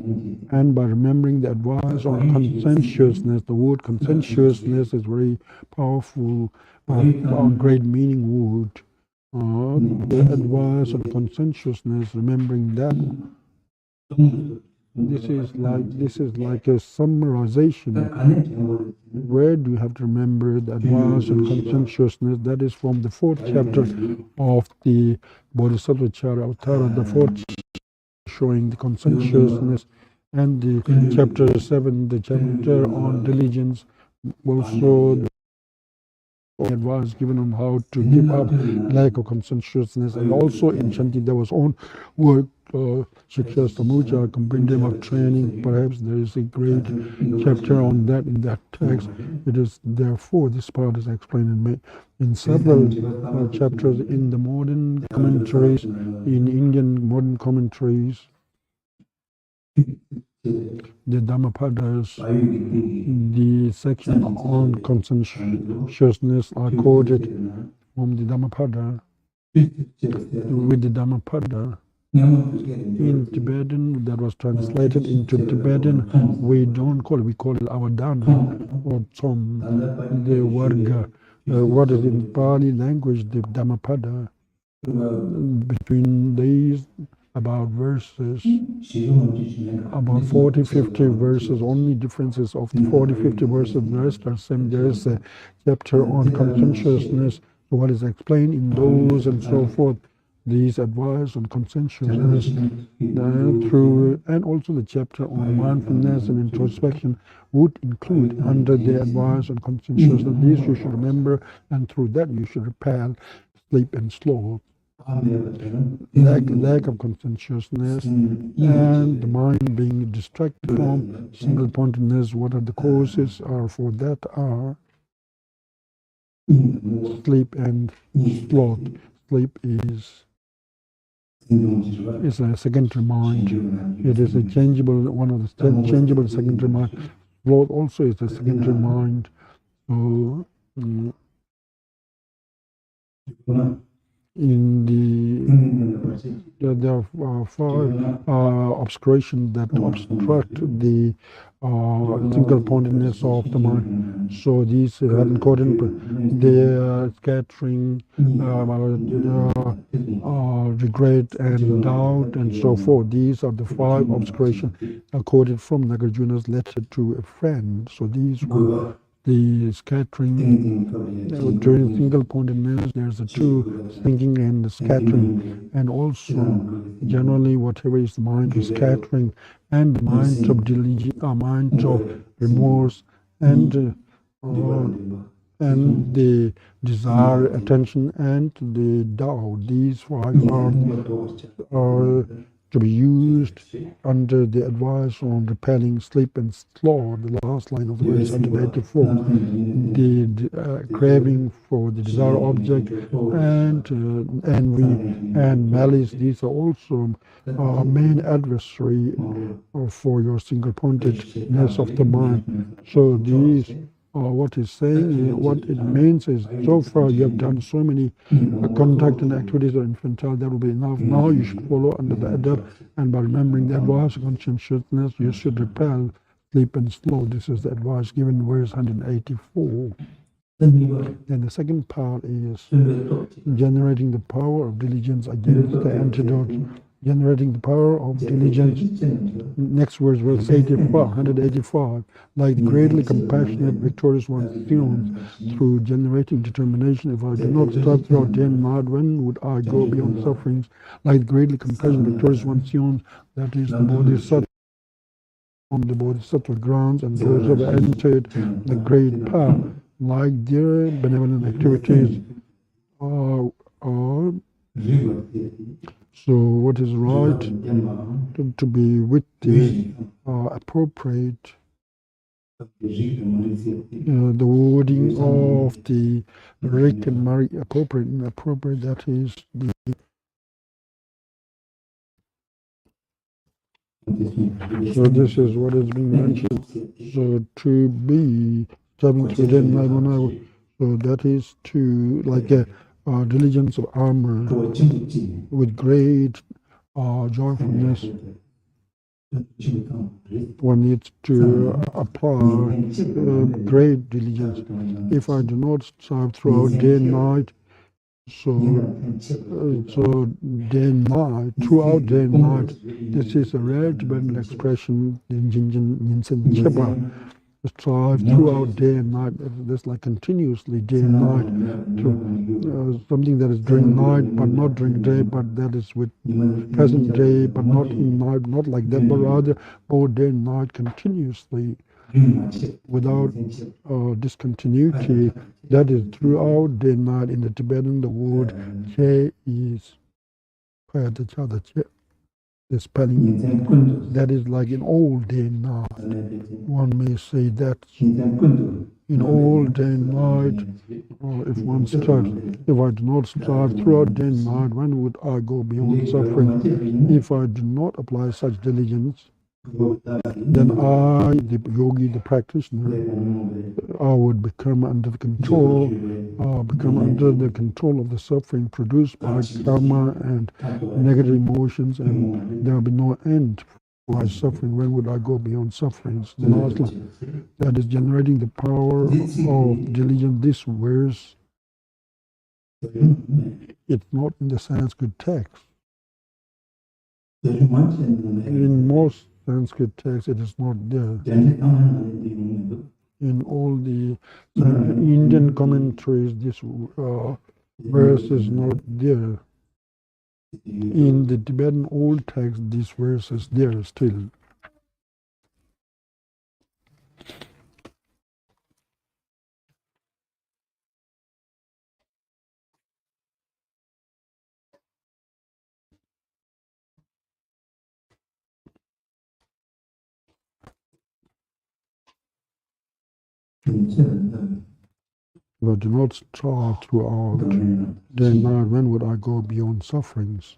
And by remembering the advice on conscientiousness, the word conscientiousness is very powerful, great meaning word. The advice of conscientiousness, remembering that this is like a summarization. Where do you have to remember the advice and conscientiousness? That is from the 4th chapter of the Bodhisattvacarya-avatara, the 4th showing the conscientiousness, and the chapter 7, the chapter on diligence, also advice given on how to give up lack of conscientiousness, and also in Shanti there was own work, Shiksha Samuja, compendium of training. Perhaps there is a great chapter on that in that text. It is therefore this part is explained in several chapters in the modern commentaries, in Indian modern commentaries. The Dhammapadas, the section on conscientiousness are quoted from the Dhammapada. With the Dhammapada in Tibetan, that was translated into Tibetan, we don't call it, we call it Avadana or Som, the Varga. What is in Pali language, the Dhammapada. Between these, about verses, about 40-50 verses, only differences of the 40-50 verses, the rest are same. There is a chapter on conscientiousness, what is explained in those and so forth. these advice on conscientiousness through, and also the chapter on mindfulness and introspection would include under the advice on conscientiousness. These you should remember, and through that you should repel sleep and sloth, lack of conscientiousness, and the mind being distracted from single-pointedness. What are the causes for that are sleep and sloth. Sleep is a secondary mind. It is a changeable, one of the changeable secondary mind. Sloth also is a secondary mind. So in there are five obscurations that obstruct the single-pointedness of the mind. So these haven't caught in the scattering, regret and doubt and so forth. These are the five obscurations quoted from Nagarjuna's letter to a friend. So these were the scattering during single-pointedness. There's a two, thinking and the scattering, and also generally whatever is the mind is scattering, and the mind of diligence, mind of remorse, and the desire, attention, and the doubt. These five are to be used under the advice on repelling sleep and sloth, the last line of the verse 184. The craving for the desired object, and envy and malice, these are also main adversary for your single-pointedness of the mind. So these what he's saying, what it means is, so far you have done so many conduct and activities of infantile, that will be enough. Now you should follow under the adab, and by remembering the advice of conscientiousness, you should repel sleep and sloth. This is the advice given in verse 184. Then the second part is generating the power of diligence against the antidote. Generating the power of diligence. Next verse, verse 185. Like the greatly compassionate, victorious one, through generating determination. If I do not strive throughout day and night, when would I go beyond sufferings? Like the greatly compassionate, victorious one, that is the Bodhisattva on the Bodhisattva grounds, and those who have entered the great path, like their benevolent activities are so what is right to be with the appropriate the wording of the Rick and Murray appropriate, that is the so this is what is being mentioned. So to be striving to attain, so that is to like a diligence of armor with great joyfulness. One needs to apply great diligence. If I do not strive throughout day and night, so day and night, throughout day and night, this is a rare Tibetan expression in Jinjin Cheba. Strive throughout day and night. That's like continuously day and night. Something that is during night but not during day, but that is with present day but not in night, not like that, but rather both day and night continuously without discontinuity. That is throughout day and night. In the Tibetan, the word che is the spelling. That is like in all day and night. One may say that in all day and night, if one strives. If I do not strive throughout day and night, when would I go beyond suffering? If I do not apply such diligence, then I, the yogi, the practitioner, I would become under the control of the suffering produced by karma and negative emotions, and there will be no end for my suffering. When would I go beyond sufferings? Lastly, that is generating the power of diligence. This verse, it's not in the Sanskrit text. In most Sanskrit text, it is not there. In all the Indian commentaries, this verse is not there. In the Tibetan old text, these verses there still. But do not start throughout day and night. When would I go beyond sufferings?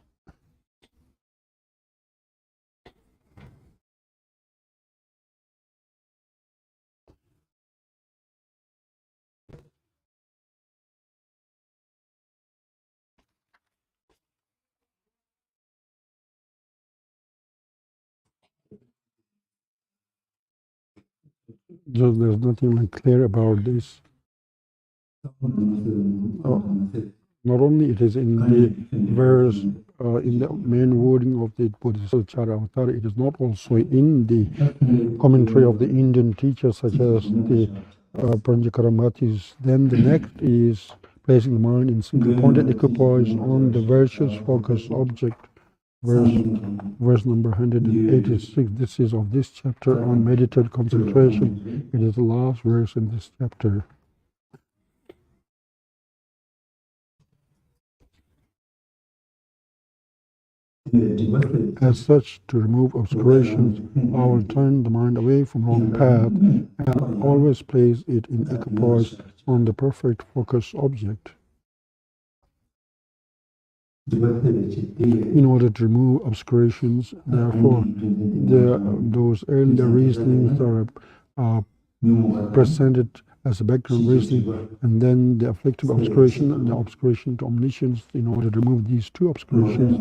Just there's nothing like clear about this. Not only it is in the verse, in the main wording of the Bodhisattvacarya-avatara, it is not also in the commentary of the Indian teachers such as the Pranjakaramatis. Then the next is placing the mind in single-pointed equipoise on the virtuous focus object. Verse number 186. This is of this chapter on meditative concentration. It is the last verse in this chapter. As such, to remove obscurations, I will turn the mind away from wrong path and always place it in equipoise on the perfect focus object. In order to remove obscurations, therefore, those earlier reasonings are presented as a background reasoning, and then the afflictive obscuration and the obscuration to omniscience. In order to remove these two obscurations,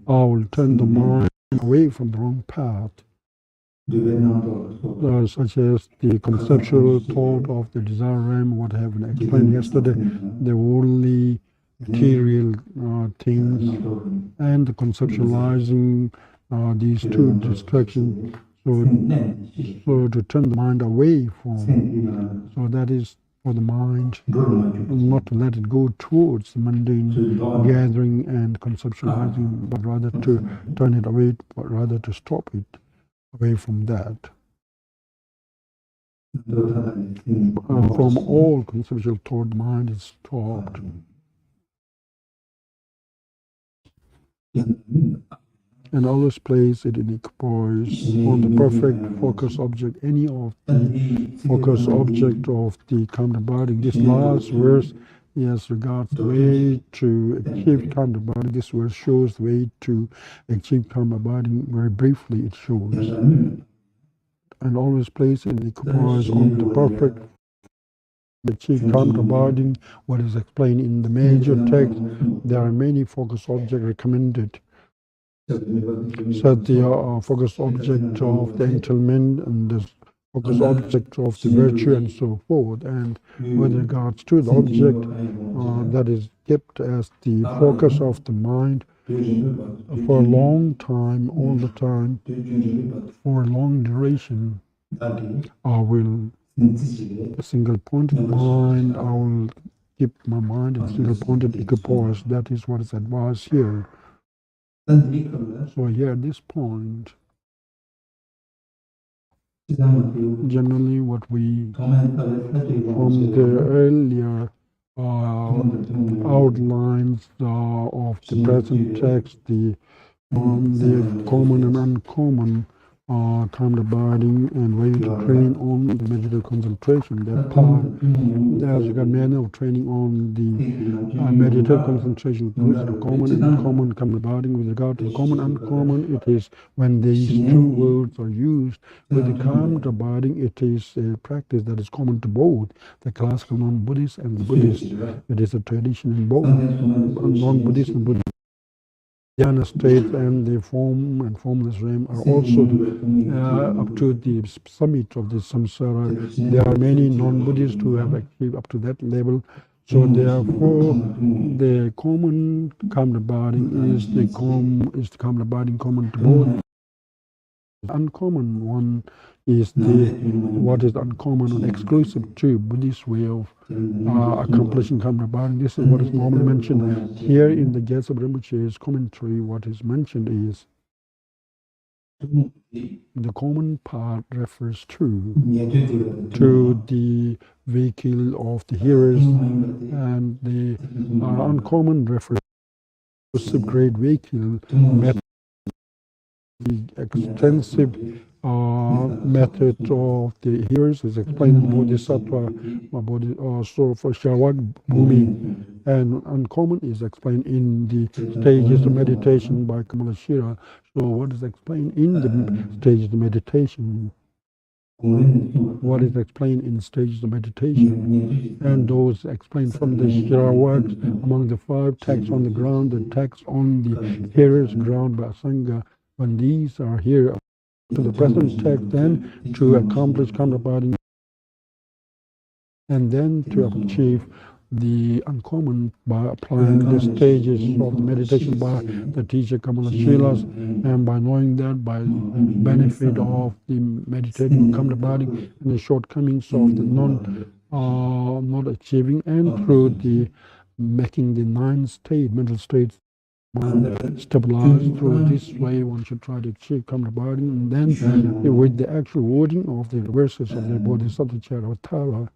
I will turn the mind away from the wrong path, such as the conceptual thought of the desire realm, what I have explained yesterday, the worldly material things, and the conceptualizing these two distractions. So to turn the mind away from, so that is for the mind not to let it go towards the mundane gathering and conceptualizing, but rather to turn it away, but rather to stop it away from that. From all conceptual thought, the mind is stopped. And always place it in equipoise on the perfect focus object, any of the focus object of the calm body. This last verse, yes, regards the way to achieve calm body. This verse shows the way to achieve calm body. Very briefly, it shows. And always place it in equipoise on the perfect achieve calm body. What is explained in the major text, there are many focus objects recommended. So the focus object of the entitlement and the focus object of the virtue and so forth. And with regards to the object that is kept as the focus of the mind for a long time, all the time, for a long duration, I will single-pointed mind, I will keep my mind in single-pointed equipoise. That is what is advised here. So here at this point, generally what we, from the earlier outlines of the present text, the common and uncommon calm abiding and way to train on the meditative concentration. That part, there's a manner of training on the meditative concentration, the common and uncommon calm abiding. With regard to the common and uncommon, it is when these two words are used. With the calm abiding, it is a practice that is common to both the classical non-Buddhist and the Buddhist. It is a tradition in both non-Buddhist and Buddhist. Jhana states and the form and formless realm are also up to the summit of the samsara. There are many non-Buddhists who have achieved up to that level. So therefore, the common calm abiding is the calm abiding common to both uncommon one is what is uncommon and exclusive to Buddhist way of accomplishing karma binding. This is what is normally mentioned here in the Gyuto Rinpoche's commentary. What is mentioned is the common part refers to the vehicle of the hearers, and the uncommon refers to great vehicle method. The extensive method of the hearers is explained in Bodhisattva, so for Shavak Bhumi, and uncommon is explained in the stages of meditation by Kamalashira. So what is explained in the stages of meditation? What is explained in stages of meditation, and those explained from the Shira works among the 5 texts on the ground, the texts on the hearers ground by Sangha. When these are here to the present text, then to accomplish karma binding, and then to achieve the uncommon by applying the stages of the meditation by the teacher Kamala Shilas, and by knowing that by benefit of the meditating karma binding and the shortcomings of the not achieving, and through the making the 9 mental states stabilized. Through this way one should try to achieve karma binding, and then with the actual wording of the verses of the Bodhisattvacarya-avatara,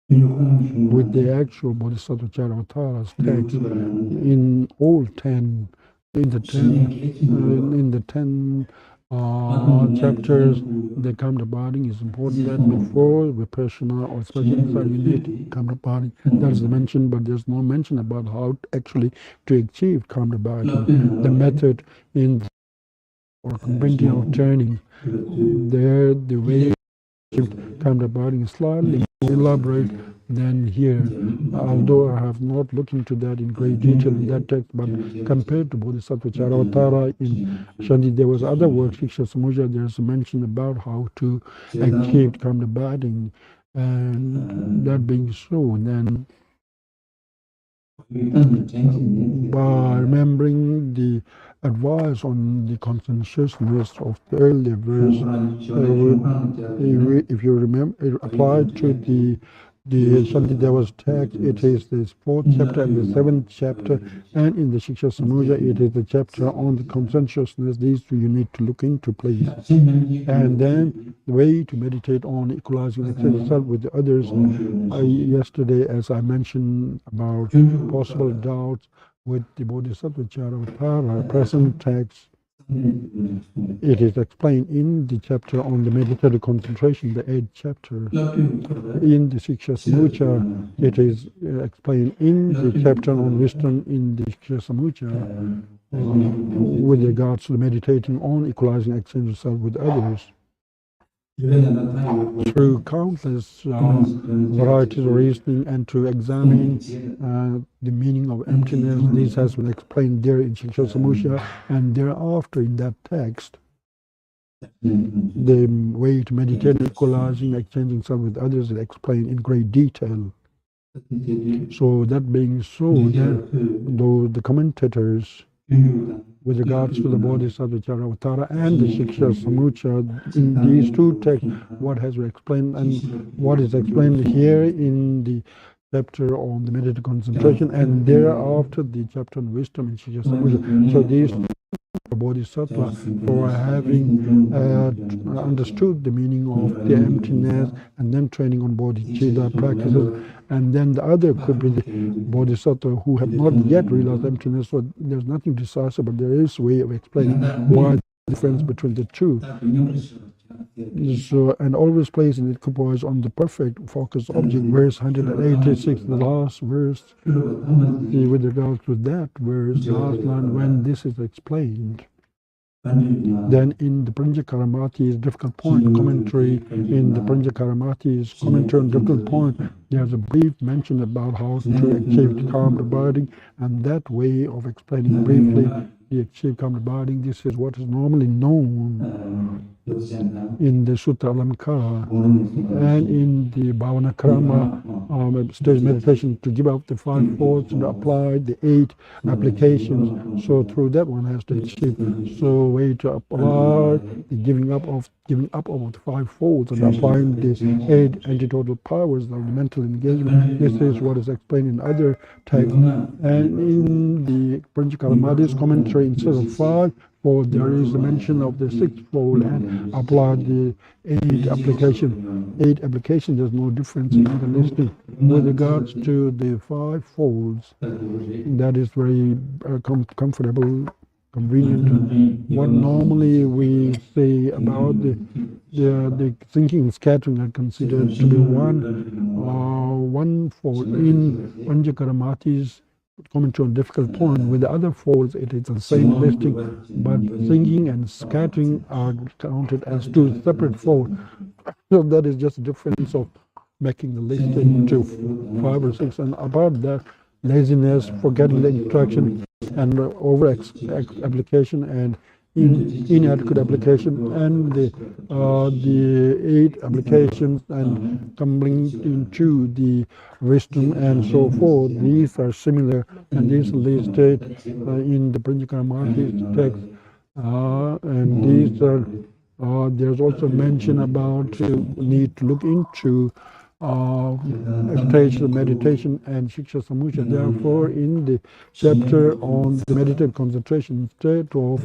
with the actual Bodhisattvacarya-avatara's text in all 10, in the 10 chapters, the karma binding is important. That before vipassana or special insight you need karma binding. That is mentioned, but there's no mention about how actually to achieve karma binding. The method in the, or compendium of turning, there the way to achieve karma binding is slightly more elaborate than here, although I have not looked into that in great detail in that text, but compared to Bodhisattvacarya-avatara in Shanti, there was other works, Shiksha Samudaya, there's a mention about how to achieve karma binding, and that being so, then by remembering the advice on the conscientiousness of the earlier verse, if you remember, it applied to the Shantideva's text, it is the 4th chapter and the 7th chapter, and in the Shiksha Samudaya, it is the chapter on the conscientiousness. These 2 you need to look into, please. And then the way to meditate on equalizing yourself with the others. Yesterday, as I mentioned about possible doubts with the Bodhisattvacarya-avatara present text, it is explained in the chapter on the meditative concentration, the 8th chapter. In the Shiksha Samudaya, it is explained in the chapter on wisdom in the Shiksha Samudaya, with regards to the meditating on equalizing exchange of self with others. Through countless varieties of reasoning and to examine the meaning of emptiness, this has been explained there in Shiksha Samudaya, and thereafter in that text, the way to meditate, equalizing, exchanging self with others is explained in great detail. So that being so, though the commentators with regards to the Bodhisattvacarya-avatara and the Shiksha Samudaya, in these 2 texts, what has been explained and what is explained here in the chapter on the meditative concentration, and thereafter the chapter on wisdom in Shiksha Samudaya. So these Bodhisattva, for having understood the meaning of the emptiness and then training on bodhicitta practices, and then the other could be the Bodhisattva who have not yet realized emptiness. So there's nothing decisive, but there is a way of explaining why the difference between the 2. So, and always plays in equipoise on the perfect focus object, verse 186, the last verse, with regards to that verse, the last line, when this is explained. Then in the Pranjakaramati's difficult point commentary, in the Pranjakaramati's commentary on difficult point, there's a brief mention about how to achieve karma binding, and that way of explaining briefly the achieve karma binding, this is what is normally known in the Sutta Alamkara and in the Bhavanakrama stage meditation to give up the 5 folds and apply the 8 applications. So through that one has to achieve. So way to apply the giving up of the 5 folds and applying the 8 antitotal powers of the mental engagement. This is what is explained in other texts. And in the Panchakaramati's commentary, instead of 5 fold, there is a mention of the 6th fold and apply the 8 application. 8 application, there's no difference in the listing. With regards to the 5 folds, that is very comfortable, convenient. What normally we say about the thinking and scattering are considered to be one fold in Panchakaramati's commentary on difficult point. With the other folds, it is the same listing, but thinking and scattering are counted as 2 separate folds. So that is just a difference of making the listing to 5 or 6. And about that, laziness, forgetting the instruction, and over application and inadequate application, and the 8 applications and coming into the wisdom and so forth. These are similar, and these are listed in the Panchakaramati's text. And these are there's also mention about need to look into expectation, meditation, and Shiksha Samucha. Therefore, in the chapter on the meditative concentration, instead of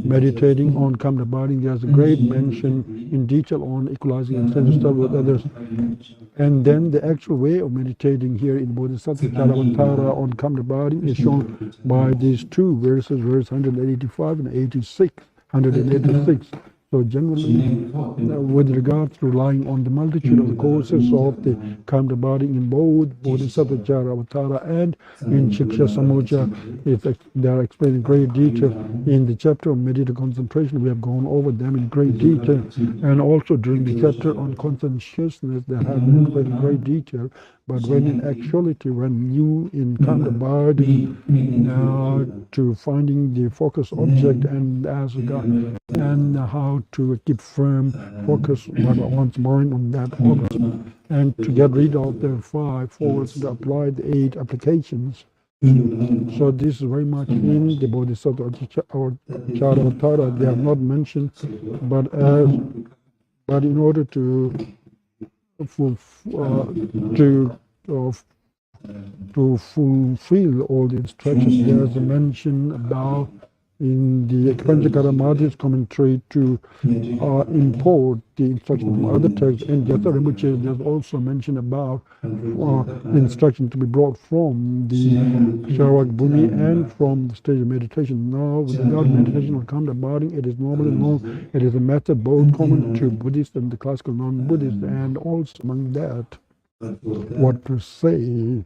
meditating on Kamma body, there's a great mention in detail on equalizing and self with others. And then the actual way of meditating here in Bodhisattvacarya-avatara on Kamma body is shown by these 2 verses, verse 185 and 86. 186. So generally, with regards to relying on the multitude of the courses of the Kamma body in both Bodhisattvacarya-avatara and in Shiksha Samucha, they are explained in great detail. In the chapter on meditative concentration, we have gone over them in great detail. And also during the chapter on conscientiousness, they have been explained in great detail. But when in actuality, when you in Kamma body to finding the focus object and as a God, and how to keep firm focus one's mind on that object, and to get rid of the 5 folds to apply the 8 applications. So this is very much in the Bodhisattvacarya-avatara. They are not mentioned, but in order to fulfill all the instructions, there is a mention about in the Panchakaramati's commentary to import the instruction from other texts. In Gyuto Rinpoche, there's also mention about the instruction to be brought from the Sarawak Bhumi and from the stage of meditation. Now, with regard to meditation on Kamma body, it is normally known, it is a method both common to Buddhists and the classical non-Buddhists, and also among that, what to say.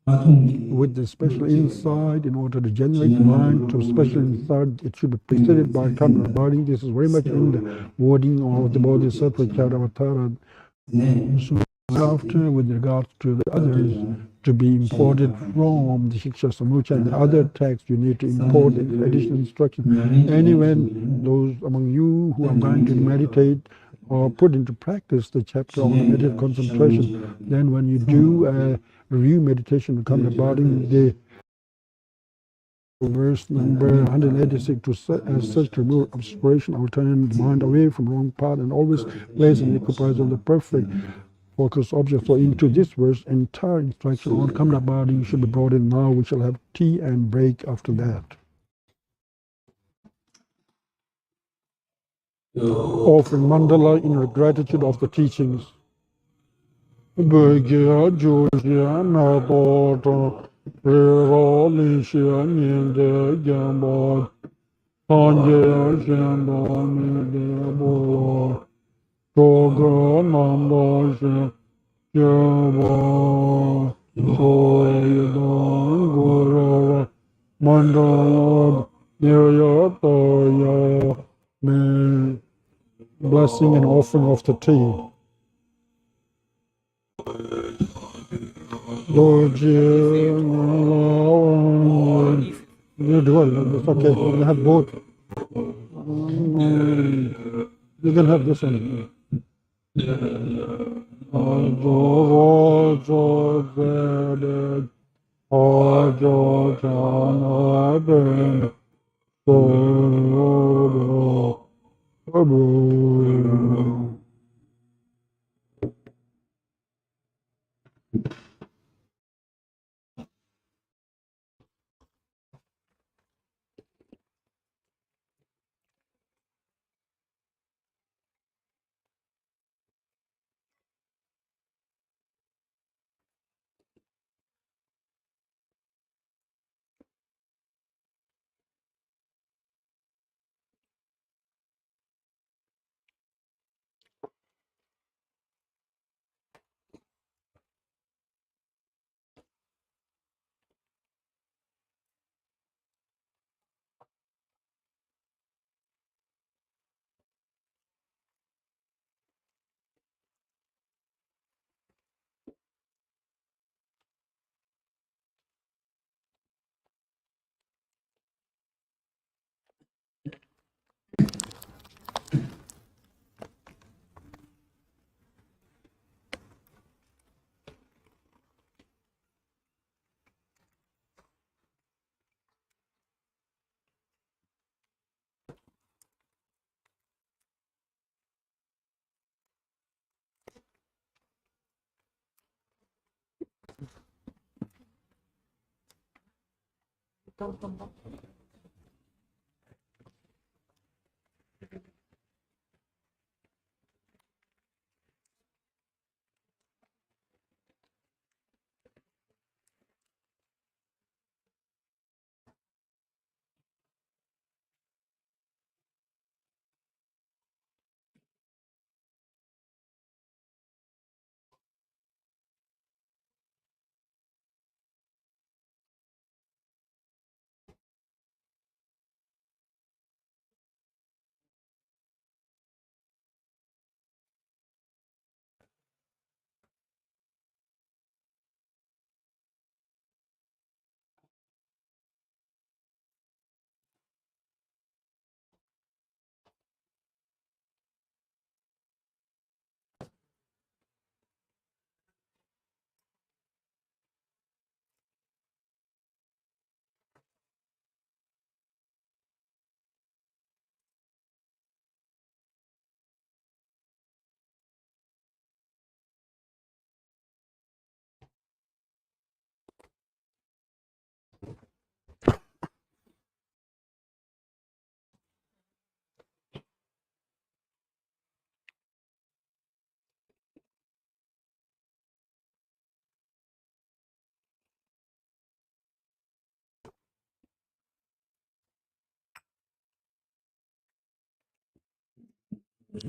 With the special insight, in order to generate mind to special insight, it should be preceded by Kamma body. This is very much in the wording of the Bodhisattvacarya-avatara. So after, with regards to the others, to be imported from the Shiksha Samucha and the other texts, you need to import additional instructions. And even those among you who are going to meditate or put into practice the chapter on meditative concentration, then when you do review meditation and Kamma body, the verse number 186, as such to remove obscuration, or turn the mind away from wrong path, and always place and equipoise of the perfect focus object. So into this verse, entire instruction on Kamma body should be brought in now. We shall have tea and break after that. Offering mandala in gratitude of the teachings. Bhagya Josya Napoto Rero Lishya Nyende Gyambod Sanje Shendo Mede Bo Toga Namba She Gyabo Soyedon Guru Mandala Nirayatoya Me. Blessing and offering of the tea. Lord, You do it. It's okay. You can have both. You can have this one.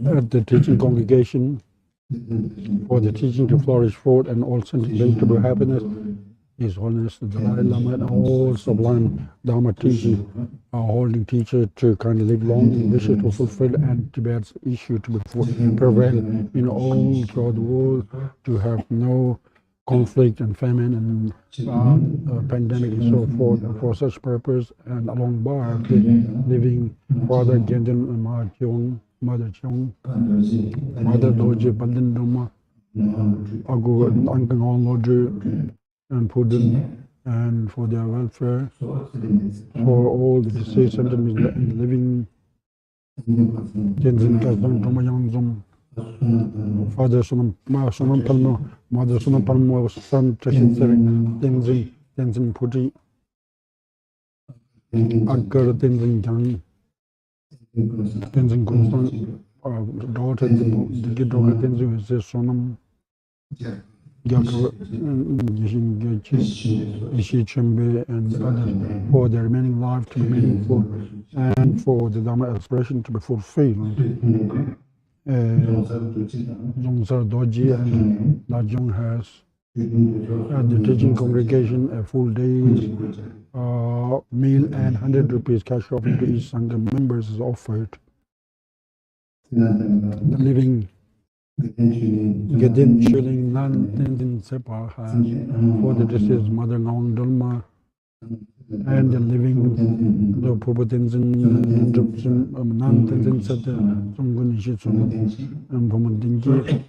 At the teaching congregation, for the teaching to flourish forth and all sentient to be happiness, His Holiness the Dalai Lama and all sublime Dharma teaching, our holding teacher to kind of live long and wishes to fulfill and Tibet's issue to prevail in all throughout the world, to have no conflict and famine and pandemic and so forth. And for such purpose, and along by the living Father Gendon and Mother Chung, Mother Doji Bandinduma, Agu Angkang Lodge, and Puddin, and for their welfare, for all the deceased and the living, Tenzin Kazan Tomayangzum, Father Sunam Palmo, Mother Sunam Palmo, son Tashin Sering, Tenzin Putti, Agar Tenzin Yang, Tenzin Kunsan, daughter, the Gyuto Tenzin is Sonam. Ishi Chimbe and others for their remaining life to be meaningful and for the Dharma expression to be fulfilled. Zongsar Doji and Lajong has at the teaching congregation a full day's meal and 100 rupees cash offering to each Sangha members is offered. The living Gedin Shilling Nan Tenzin Sepa has for the deceased Mother Nong Dulma and the living the Purbatan non-Tenzin said Sungun Shitsun and Pumadingi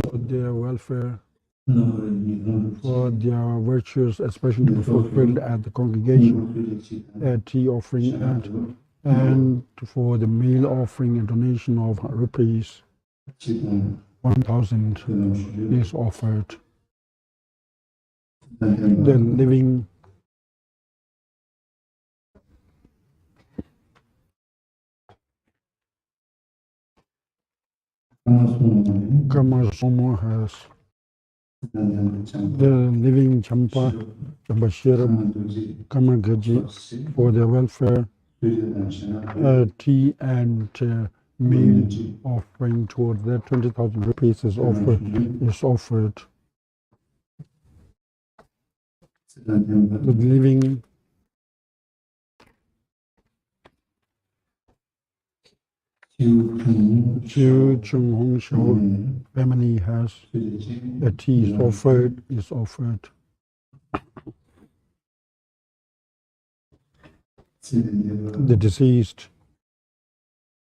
for their welfare, for their virtues, especially to be fulfilled at the congregation, at tea offering and for the meal offering and donation of rupees. 1,000 is offered. The living Karma Somo has the living Champa Shirab Karma Gaji for their welfare, tea and meal offering towards that 20,000 rupees is offered. The living Chu Chung Hong Shou family has a tea is offered. The deceased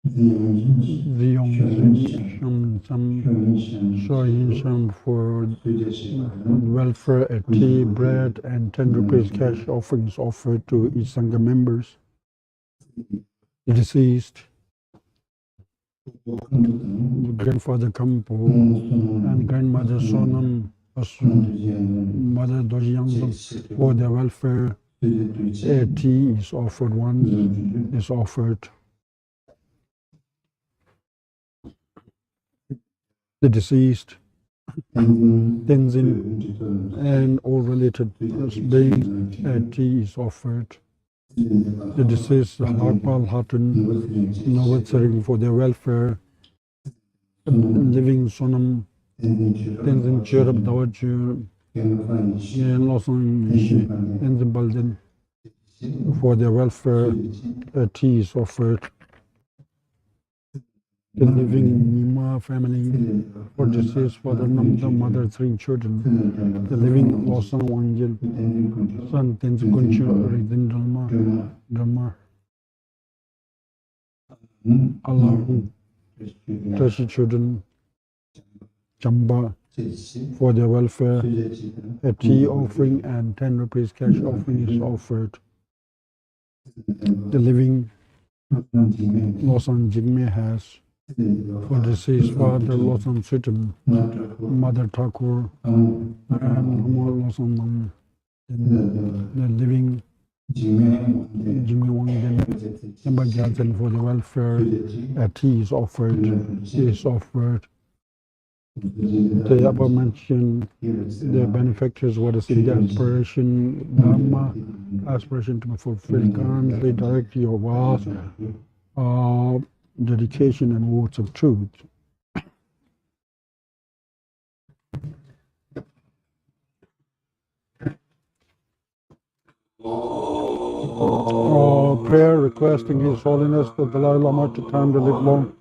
the Sham for welfare, a tea, bread, and 10 rupees cash offerings offered to each Sangha members. The deceased, grandfather Kampo and grandmother Sonam, mother Dojiyang, for their welfare, a tea is offered. The deceased, Tenzin, and all related beings, a tea is offered. The deceased, Harpal Hatun, Novatsering for their welfare, living Sonam, Tenzin Cherab Dawaju, Yen Losang Tenzin Balden, for their welfare, a tea is offered. The living Nima family for deceased father Namda, mother, 3 children. The living Losang Wangjin, son Tenzin Kuncha, Ridin Dhamma, Allah, 30 children, Chamba, for their welfare, a tea offering and 10 rupees cash offering is offered. The living Losang Jigme has for deceased father Losang Sutam, mother Thakur, and Losang Nam. The living Jimmy Wangden, Yamba Jansen for the welfare, a tea is offered. The above mentioned the benefactors were the aspiration, Dharma, aspiration to be fulfilled currently, directly your vows, dedication and words of truth. Prayer requesting His Holiness the Dalai Lama to time to live long.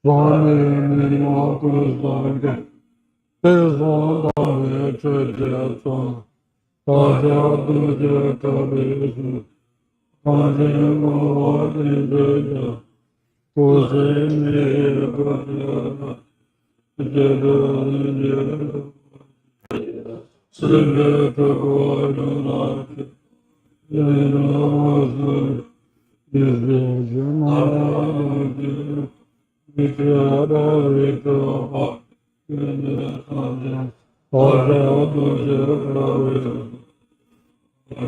所以你我不所的，这种道理直接从大家都觉得类似，看见我的这个，不是你不觉得你觉得，是觉得我的那些，觉得我是。你是什么东西？你觉得为什么？你的看见，好像不觉得为什么？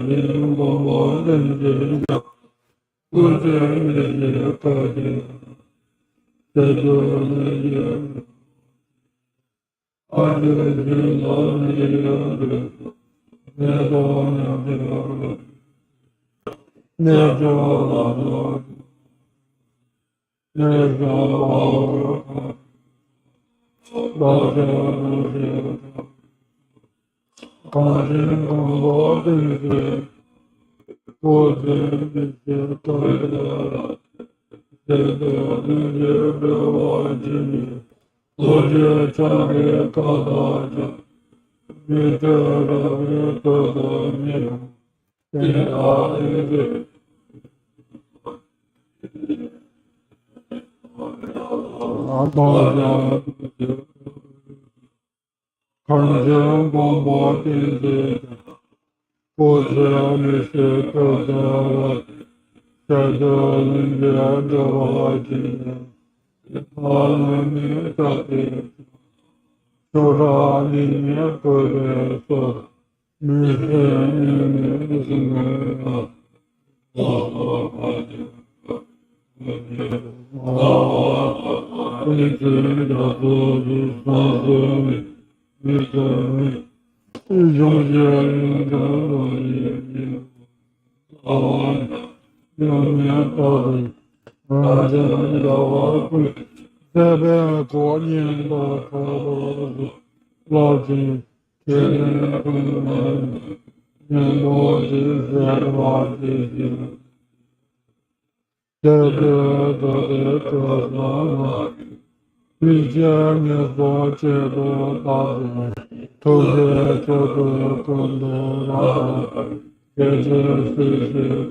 你如果我认真讲，不觉你是看见，这个你也，而且是老你的，那个那个，那个。那个我，大家都是感情更多的是，我的一些大家，这个那些的我的，我的长辈高大的，你这个你这个你，你大的。大家看见广播电视，不知道你是多大了，这个人家的话题，他们你到底说到你也不会说，你是你什么啊？你知道自己发生你的永远的你，永远的而且的我会这边过年的老金天天跟年末之前话题。这个遇见你所接的大人，特别这个更多的，也就是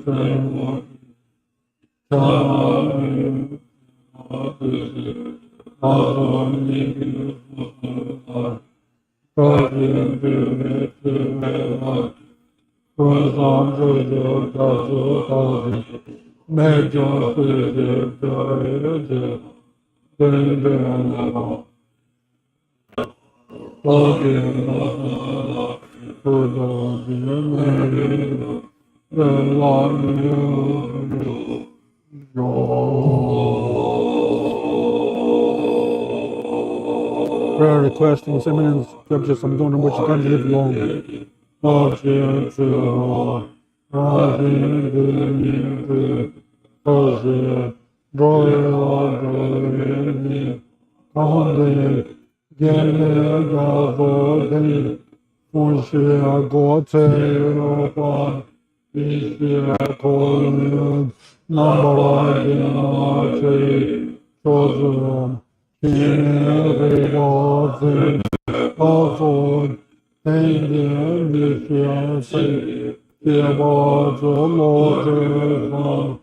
在我上面，你高兴的是我上这个大学高兴。那种世界的日子，真的好，我觉得不懂别人人来Prayer requesting Eminence Prof. Samdhong Rinpoche can live long. I can't tell. I think the Jose, Royal, Conde, Gene, Gavode, Fushia, Gote, Europa, Ishia, Colin, Nambaradi, Joseph, Kine, Watson, Alford, Indian, Ishia, there was a lot of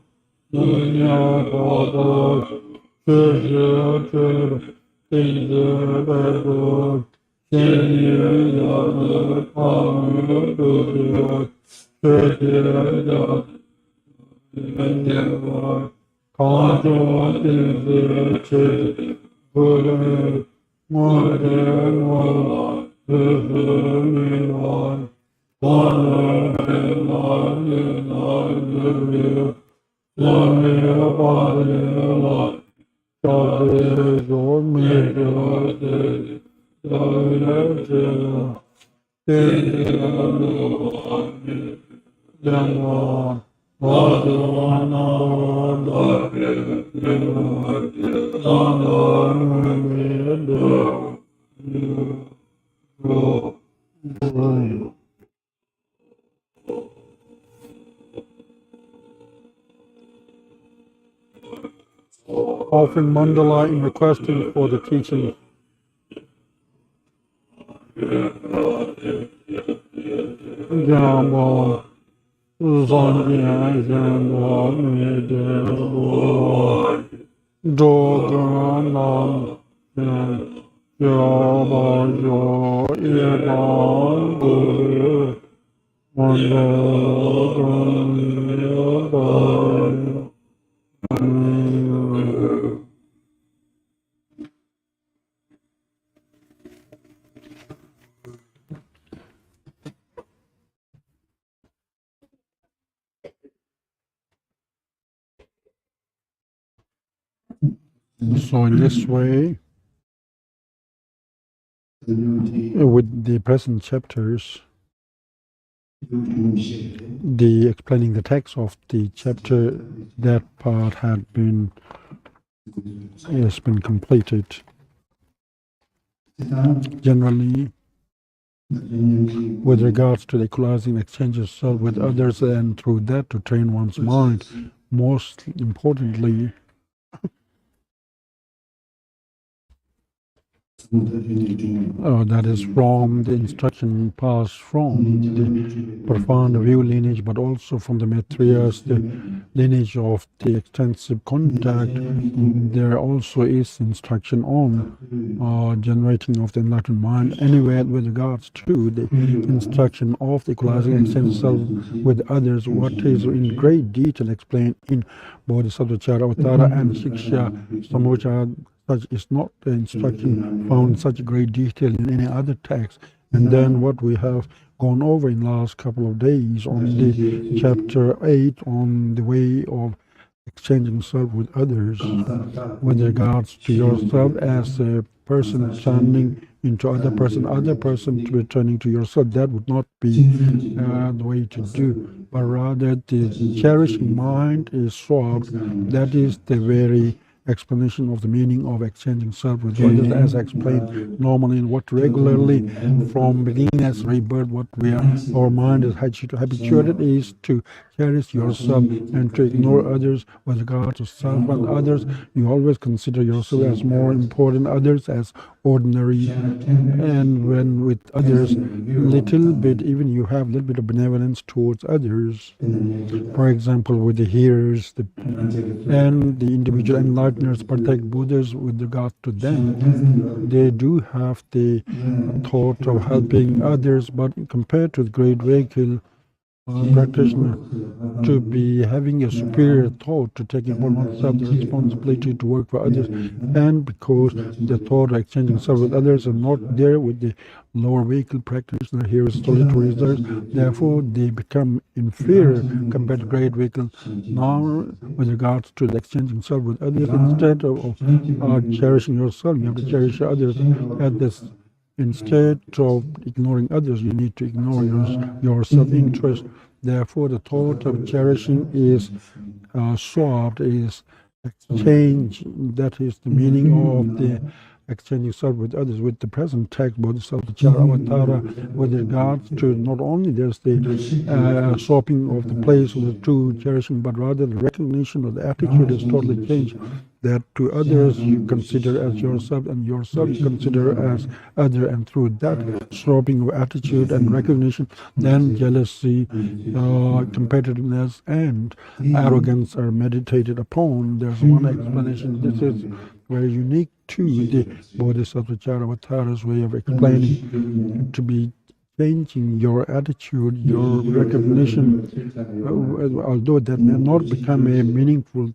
offering mandala in requesting for the teaching. Jamba, Zangya, Jamba, Mede, Doganam, Jamba, Jo, Iban, Guru, So in this way, with the present chapters, the explaining the text of the chapter, that part has been completed. Generally, with regards to the equalizing exchange of self with others, and through that to train one's mind, most importantly, that is from the instruction passed from the profound view lineage, but also from the Maitreyas, the lineage of the extensive contact. There also is instruction on generating of the enlightened mind. Anyway, with regards to the instruction of the equalizing exchange of self with others, what is in great detail explained in Bodhisattvacarya-avatara and Shiksha Samocha, such is not the instruction found in such great detail in any other text. And then what we have gone over in last couple of days on the chapter 8 on the way of exchanging self with others, with regards to yourself as a person turning into other person to be turning to yourself. That would not be the way to do, but rather the cherishing mind is swapped. That is the very explanation of the meaning of exchanging self with others, as explained normally in what regularly from beginning as rebirth, what our mind is habituated is to cherish yourself and to ignore others. With regard to self and others, you always consider yourself as more important, others as ordinary, and when with others, little bit, even you have a little bit of benevolence towards others. For example, with the hearers and the individual enlighteners, particular Buddhas, with regard to them, they do have the thought of helping others, but compared to the great vehicle practitioner, to be having a superior thought, to taking upon oneself the responsibility to work for others, and because the thought of exchanging self with others are not there with the lower vehicle practitioner, here is solitary reserves, therefore they become inferior compared to great vehicle. Now, with regards to the exchanging self with others, instead of cherishing yourself, you have to cherish others at this. Instead of ignoring others, you need to ignore your self-interest. Therefore, the thought of cherishing is swapped, is exchange. That is the meaning of the exchanging self with others. With the present text, Bodhisattvacarya-avatara, with regards to not only there's the swapping of the place of the true cherishing, but rather the recognition of the attitude is totally changed. That to others you consider as yourself, and yourself you consider as other, and through that swapping of attitude and recognition, then jealousy, competitiveness, and arrogance are meditated upon. There's one explanation. This is very unique to the Bodhisattvacarya-avatara's way of explaining, to be changing your attitude, your recognition, although that may not become a meaningful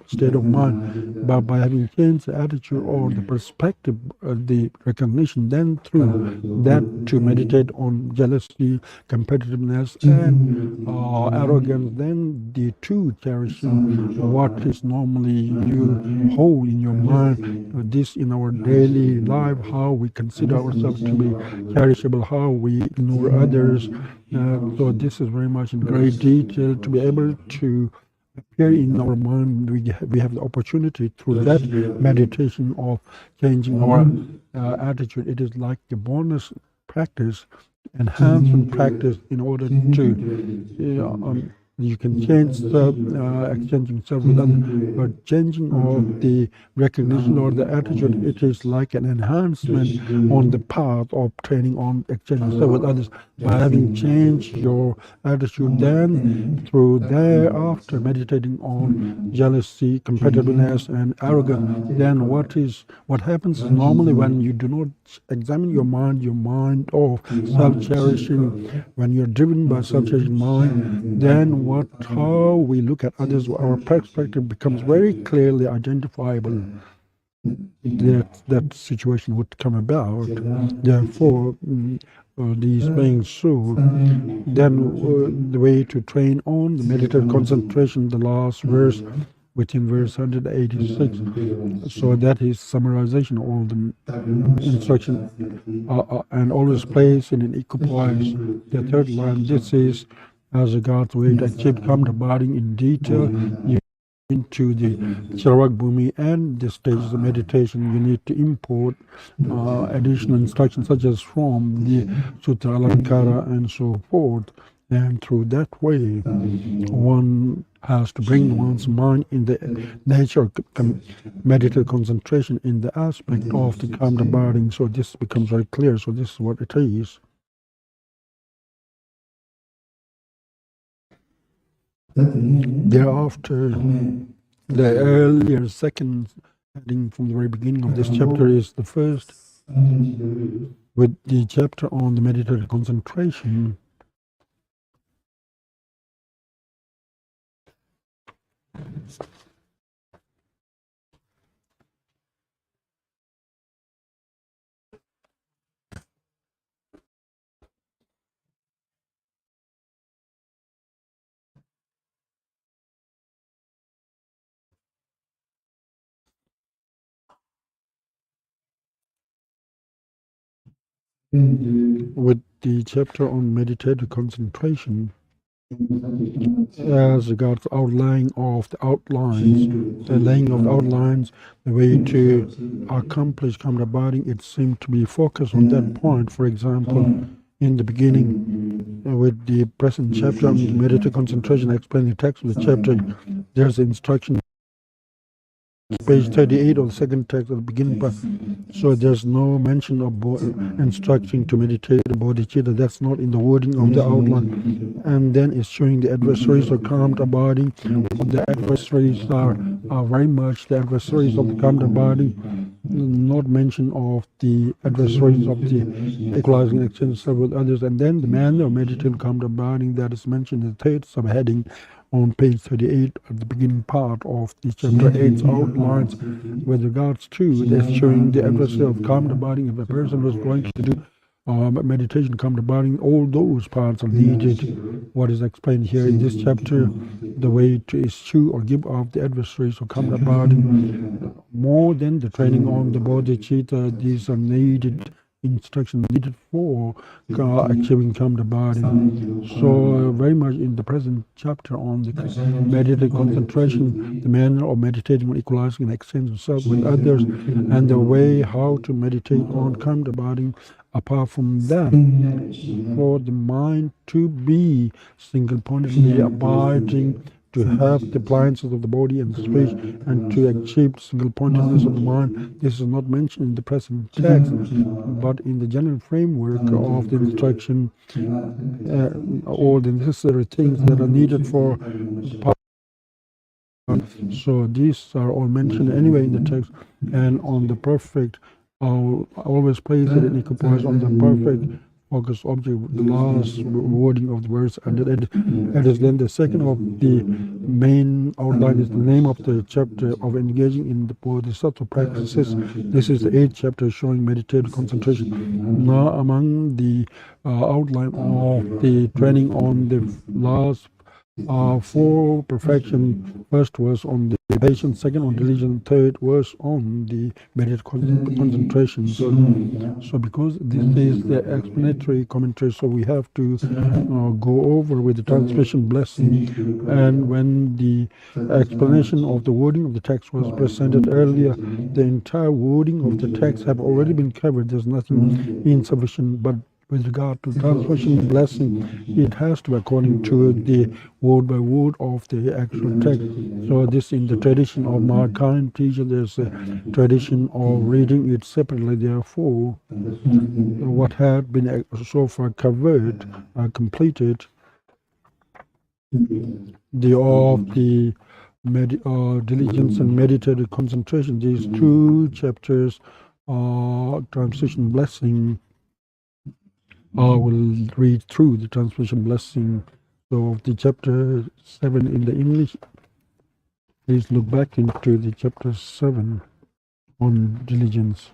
state of mind, but by having changed the attitude or the perspective, the recognition, then through that to meditate on jealousy, competitiveness, and arrogance, then the true cherishing what is normally you hold in your mind, this in our daily life, how we consider ourselves to be cherishable, how we ignore others. So this is very much in great detail to be able to appear in our mind. We have the opportunity through that meditation of changing our attitude. It is like a bonus practice, enhancement practice, in order to You can change the exchanging self with others, but changing of the recognition or the attitude, it is like an enhancement on the path of training on exchanging self with others. By having changed your attitude, then through thereafter meditating on jealousy, competitiveness, and arrogance, then what happens is normally when you do not examine your mind of self-cherishing, when you're driven by self-cherishing mind, then how we look at others, our perspective becomes very clearly identifiable. That situation would come about. Therefore, these being so, then the way to train on the meditative concentration, the last verse within verse 186. So that is summarization of all the instruction, and always place in an equipoise. The third line, this is as regards way to achieve calm abiding in detail. You into the Charak Bhumi and the stages of meditation, you need to import additional instructions such as from the Sutra Alankara and so forth. And through that way, one has to bring one's mind in the nature of meditative concentration in the aspect of the calm abiding. So this becomes very clear. So this is what it is. Thereafter, the earlier second heading from the very beginning of this chapter is the first, with the chapter on the meditative concentration. With the chapter on meditative concentration, as regards outlining of the outlines, the laying of the outlines, the way to accomplish calm abiding, it seemed to be focused on that point. For example, in the beginning, with the present chapter on meditative concentration, I explain the text of the chapter. There's instruction. Page 38 of the second text at the beginning part. So there's no mention of instructing to meditate the bodhicitta. That's not in the wording of the outline. And then it's showing the adversaries of calm abiding. The adversaries are very much the adversaries of the calm abiding. Not mention of the adversaries of the equalizing exchange with others. And then the manner of meditative calm abiding that is mentioned in the third subheading on page 38 at the beginning part of the chapter 8's outlines with regards to this, showing the adversary of calm abiding. If a person was going to do meditation, calm abiding, all those parts are needed. What is explained here in this chapter, the way to eschew or give up the adversaries of calm abiding, more than the training on the bodhicitta, these are needed. Instruction needed for achieving calm abiding. So very much in the present chapter on the meditative concentration, the manner of meditating on equalizing and exchanging self with others, and the way how to meditate on calm abiding. Apart from that, for the mind to be single-pointedly abiding, to have the appliances of the body and the speech, and to achieve single-pointedness of the mind. This is not mentioned in the present text, but in the general framework of the instruction, all the necessary things that are needed for the. So these are all mentioned anyway in the text, and on the perfect, I'll always place it in equipoise on the perfect focus object, the last wording of the verse, and it is then the second of the main outline is the name of the chapter of engaging in the Bodhisattva practices. This is the 8th chapter showing meditative concentration. Now among the outline of the training on the last for perfection, first was on the patience, second on diligence, third was on the meditative concentration. So because this is the explanatory commentary, so we have to go over with the transmission blessing. And when the explanation of the wording of the text was presented earlier, the entire wording of the text have already been covered. There's nothing insufficient, but with regard to transmission blessing, it has to be according to the word by word of the actual text. So this in the tradition of my kind teacher, there's a tradition of reading it separately. Therefore, what had been so far covered, completed, the diligence and meditative concentration, these two chapters, translation blessing, I will read through the translation blessing. So the chapter 7 in the English, please look back into the chapter 7 on diligence.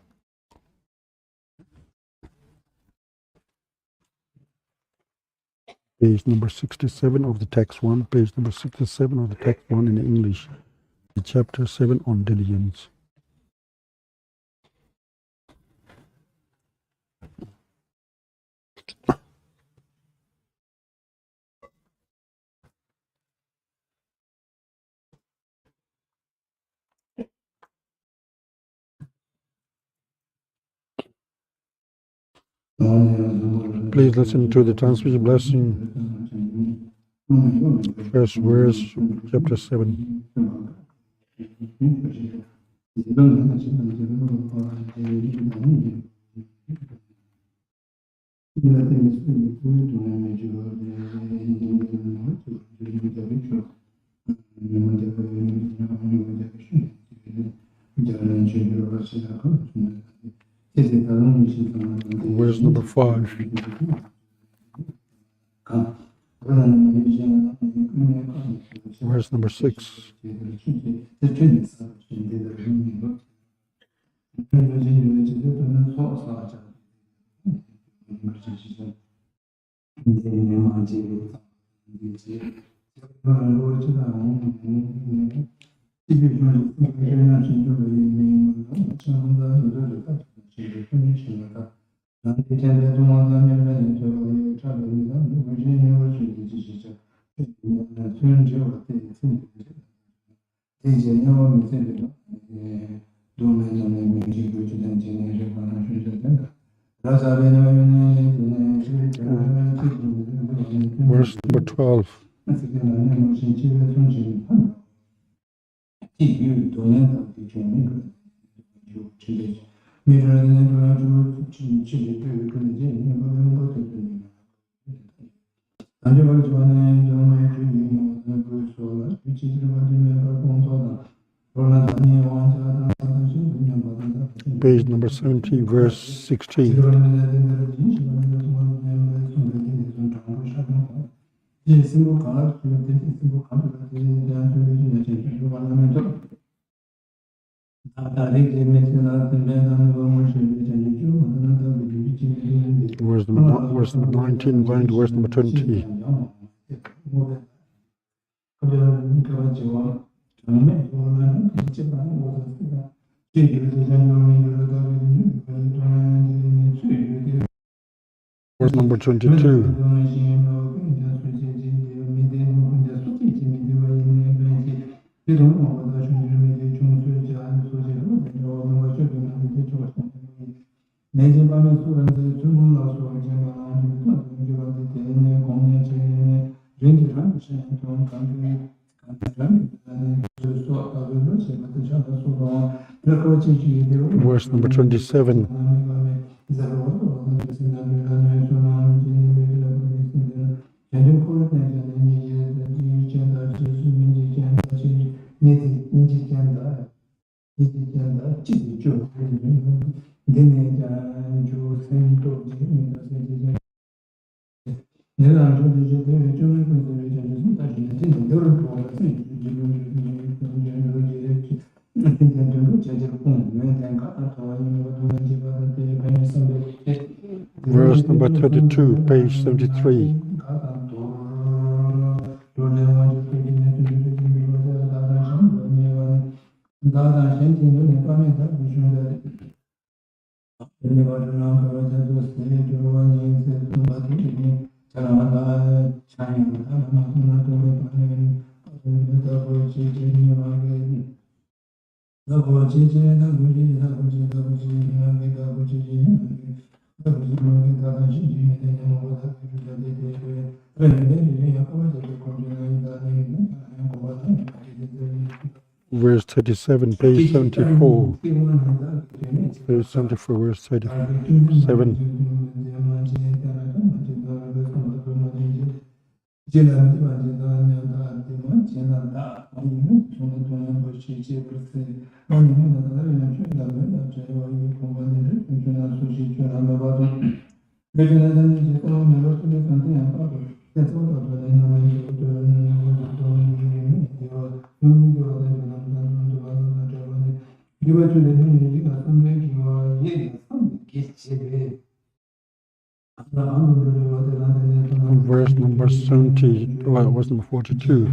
Page number 67 of the text 1, page number 67 of the text 1 in English, the chapter 7 on diligence. Please listen to the transmission blessing, first verse, chapter 7. Verse number 5. Verse number 6. Verse number 12. Page number 70, verse 16. Verse number 19, going to verse number 20. Verse number 22. Verse number 27. Verse number 32, page 73. Verse 37, page 74. Page 74, verse 37. Verse number 70, well, verse number 42.